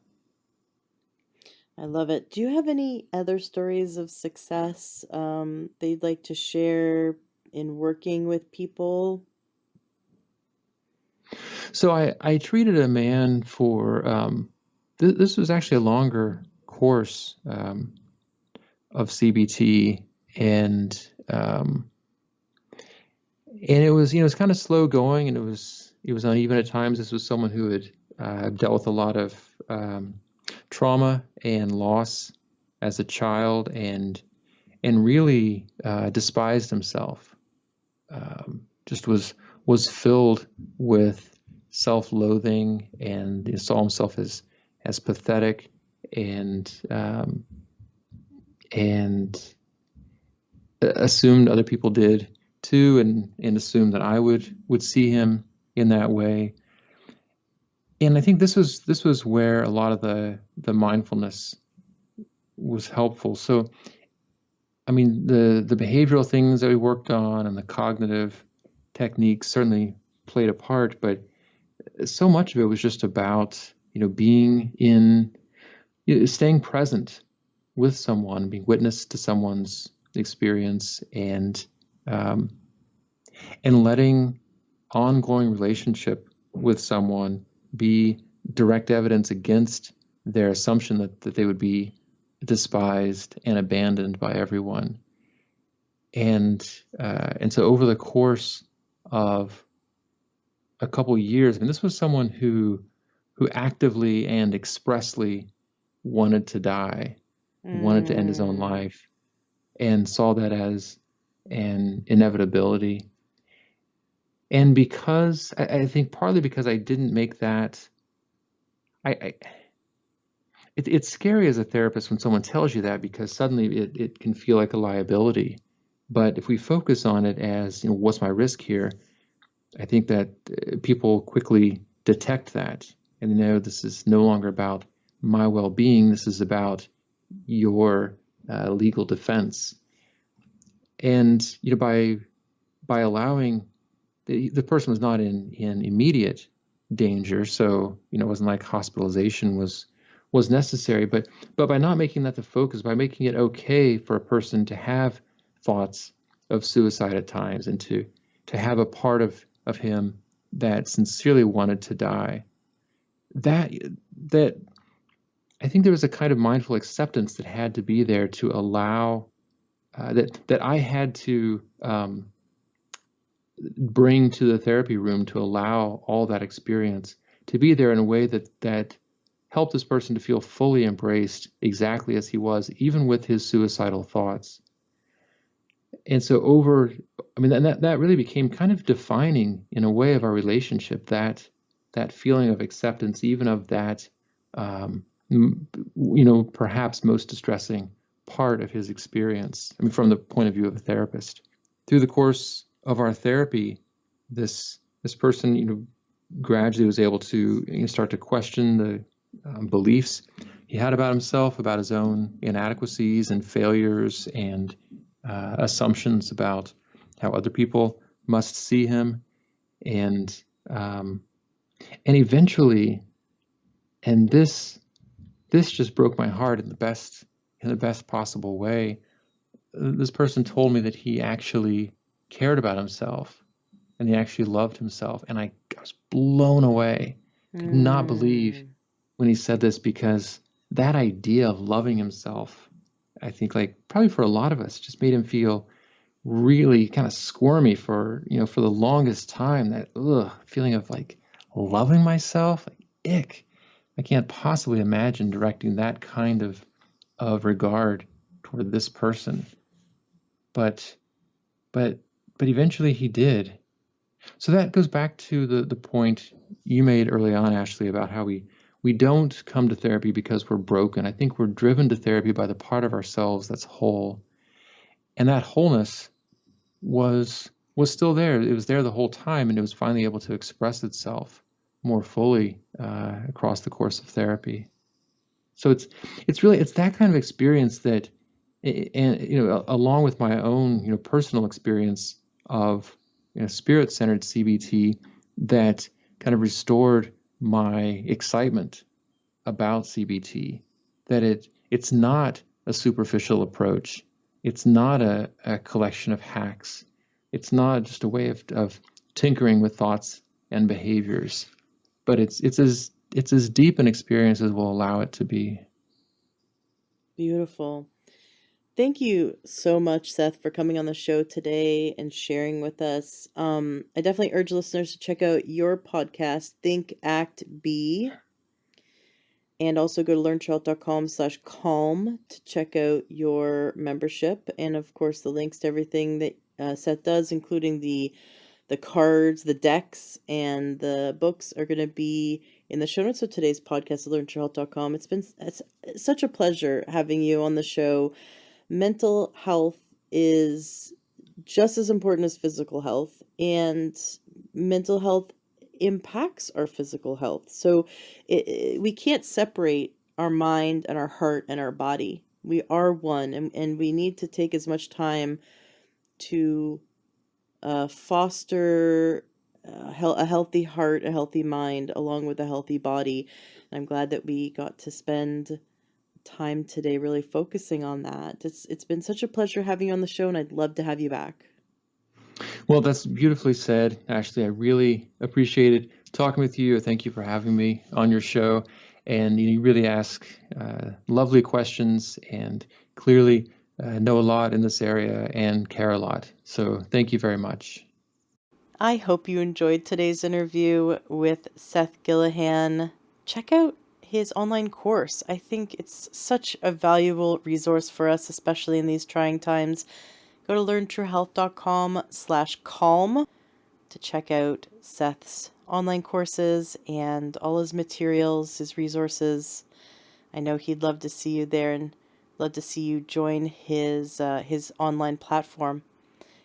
I love it. Do you have any other stories of success that you'd like to share in working with people? So I treated a man for this was actually a longer course of CBT, and it was it was kind of slow going, and it was uneven at times. This was someone who had dealt with a lot of trauma and loss as a child, and really despised himself. Just was filled with self-loathing, and saw himself as pathetic, and assumed other people did too, and assumed that I would see him in that way. And I think this was where a lot of the mindfulness was helpful. So, I mean, the behavioral things that we worked on and the cognitive techniques certainly played a part, but so much of it was just about, being in, staying present with someone, being witness to someone's experience, um, and letting ongoing relationship with someone be direct evidence against their assumption that they would be despised and abandoned by everyone. And so over the course of a couple of years, I mean, this was someone who actively and expressly wanted to die, wanted to end his own life, and saw that as an inevitability. And because I think partly because I didn't make that, it's scary as a therapist when someone tells you that, because suddenly it can feel like a liability. But if we focus on it as, what's my risk here, I think that people quickly detect that and know this is no longer about my well-being. This is about your legal defense. And by allowing the person was not in immediate danger, so it wasn't like hospitalization was necessary. But by not making that the focus, by making it okay for a person to have thoughts of suicide at times, and to have a part of him that sincerely wanted to die, that I think there was a kind of mindful acceptance that had to be there to allow that I had to bring to the therapy room, to allow all that experience to be there in a way that helped this person to feel fully embraced exactly as he was, even with his suicidal thoughts. And so that really became kind of defining in a way of our relationship, that feeling of acceptance, even of that, perhaps most distressing part of his experience. I mean, from the point of view of a therapist. Through the course of our therapy, this person, gradually was able to start to question the beliefs he had about himself, about his own inadequacies and failures, and assumptions about how other people must see him, and eventually, and this just broke my heart in the best possible way. This person told me that he actually cared about himself, and he actually loved himself, and I was blown away. Could not believe when he said this, because that idea of loving himself, I think, like probably for a lot of us, just made him feel really kind of squirmy for the longest time. That feeling of like loving myself, like ick. I can't possibly imagine directing that kind of regard toward this person. But eventually he did. So that goes back to the point you made early on, Ashley, about how we don't come to therapy because we're broken. I think we're driven to therapy by the part of ourselves that's whole. And that wholeness was still there. It was there the whole time, and it was finally able to express itself more fully across the course of therapy. So it's that kind of experience that, and along with my own personal experience of spirit-centered CBT, that kind of restored my excitement about CBT. That it's not a superficial approach. It's not a collection of hacks. It's not just a way of tinkering with thoughts and behaviors, but it's as deep an experience as will allow it to be. Beautiful. Thank you so much, Seth, for coming on the show today and sharing with us. I definitely urge listeners to check out your podcast, Think, Act, Be, and also go to learntohealth.com/calm to check out your membership, and of course the links to everything that Seth does, including the cards, the decks, and the books, are going to be in the show notes of today's podcast at learntohealth.com. It's such a pleasure having you on the show. Mental health is just as important as physical health, and mental health impacts our physical health. So we can't separate our mind and our heart and our body. We are one, and we need to take as much time to foster a healthy heart, a healthy mind, along with a healthy body. And I'm glad that we got to spend time today really focusing on that. It's been such a pleasure having you on the show, and I'd love to have you back. Well, that's beautifully said, Ashley. I really appreciated talking with you. Thank you for having me on your show. And you really ask lovely questions and clearly know a lot in this area and care a lot. So thank you very much. I hope you enjoyed today's interview with Seth Gillihan. Check out his online course. I think it's such a valuable resource for us, especially in these trying times. Go to learntruehealth.com/calm to check out Seth's online courses and all his materials, his resources. I know he'd love to see you there and love to see you join his online platform.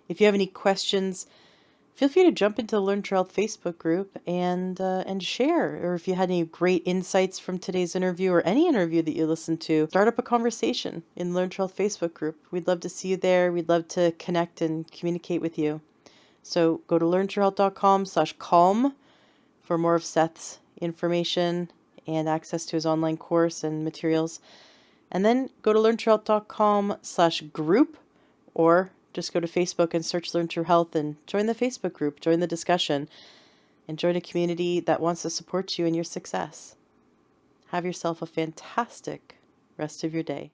If you have any questions, feel free to jump into the Learn True Health Facebook group and share. Or if you had any great insights from today's interview or any interview that you listened to, start up a conversation in the Learn True Health Facebook group. We'd love to see you there. We'd love to connect and communicate with you. So go to learntruehealth.com/calm for more of Seth's information and access to his online course and materials. And then go to learntruehealth.com/group, or just go to Facebook and search Learn True Health and join the Facebook group, join the discussion, and join a community that wants to support you in your success. Have yourself a fantastic rest of your day.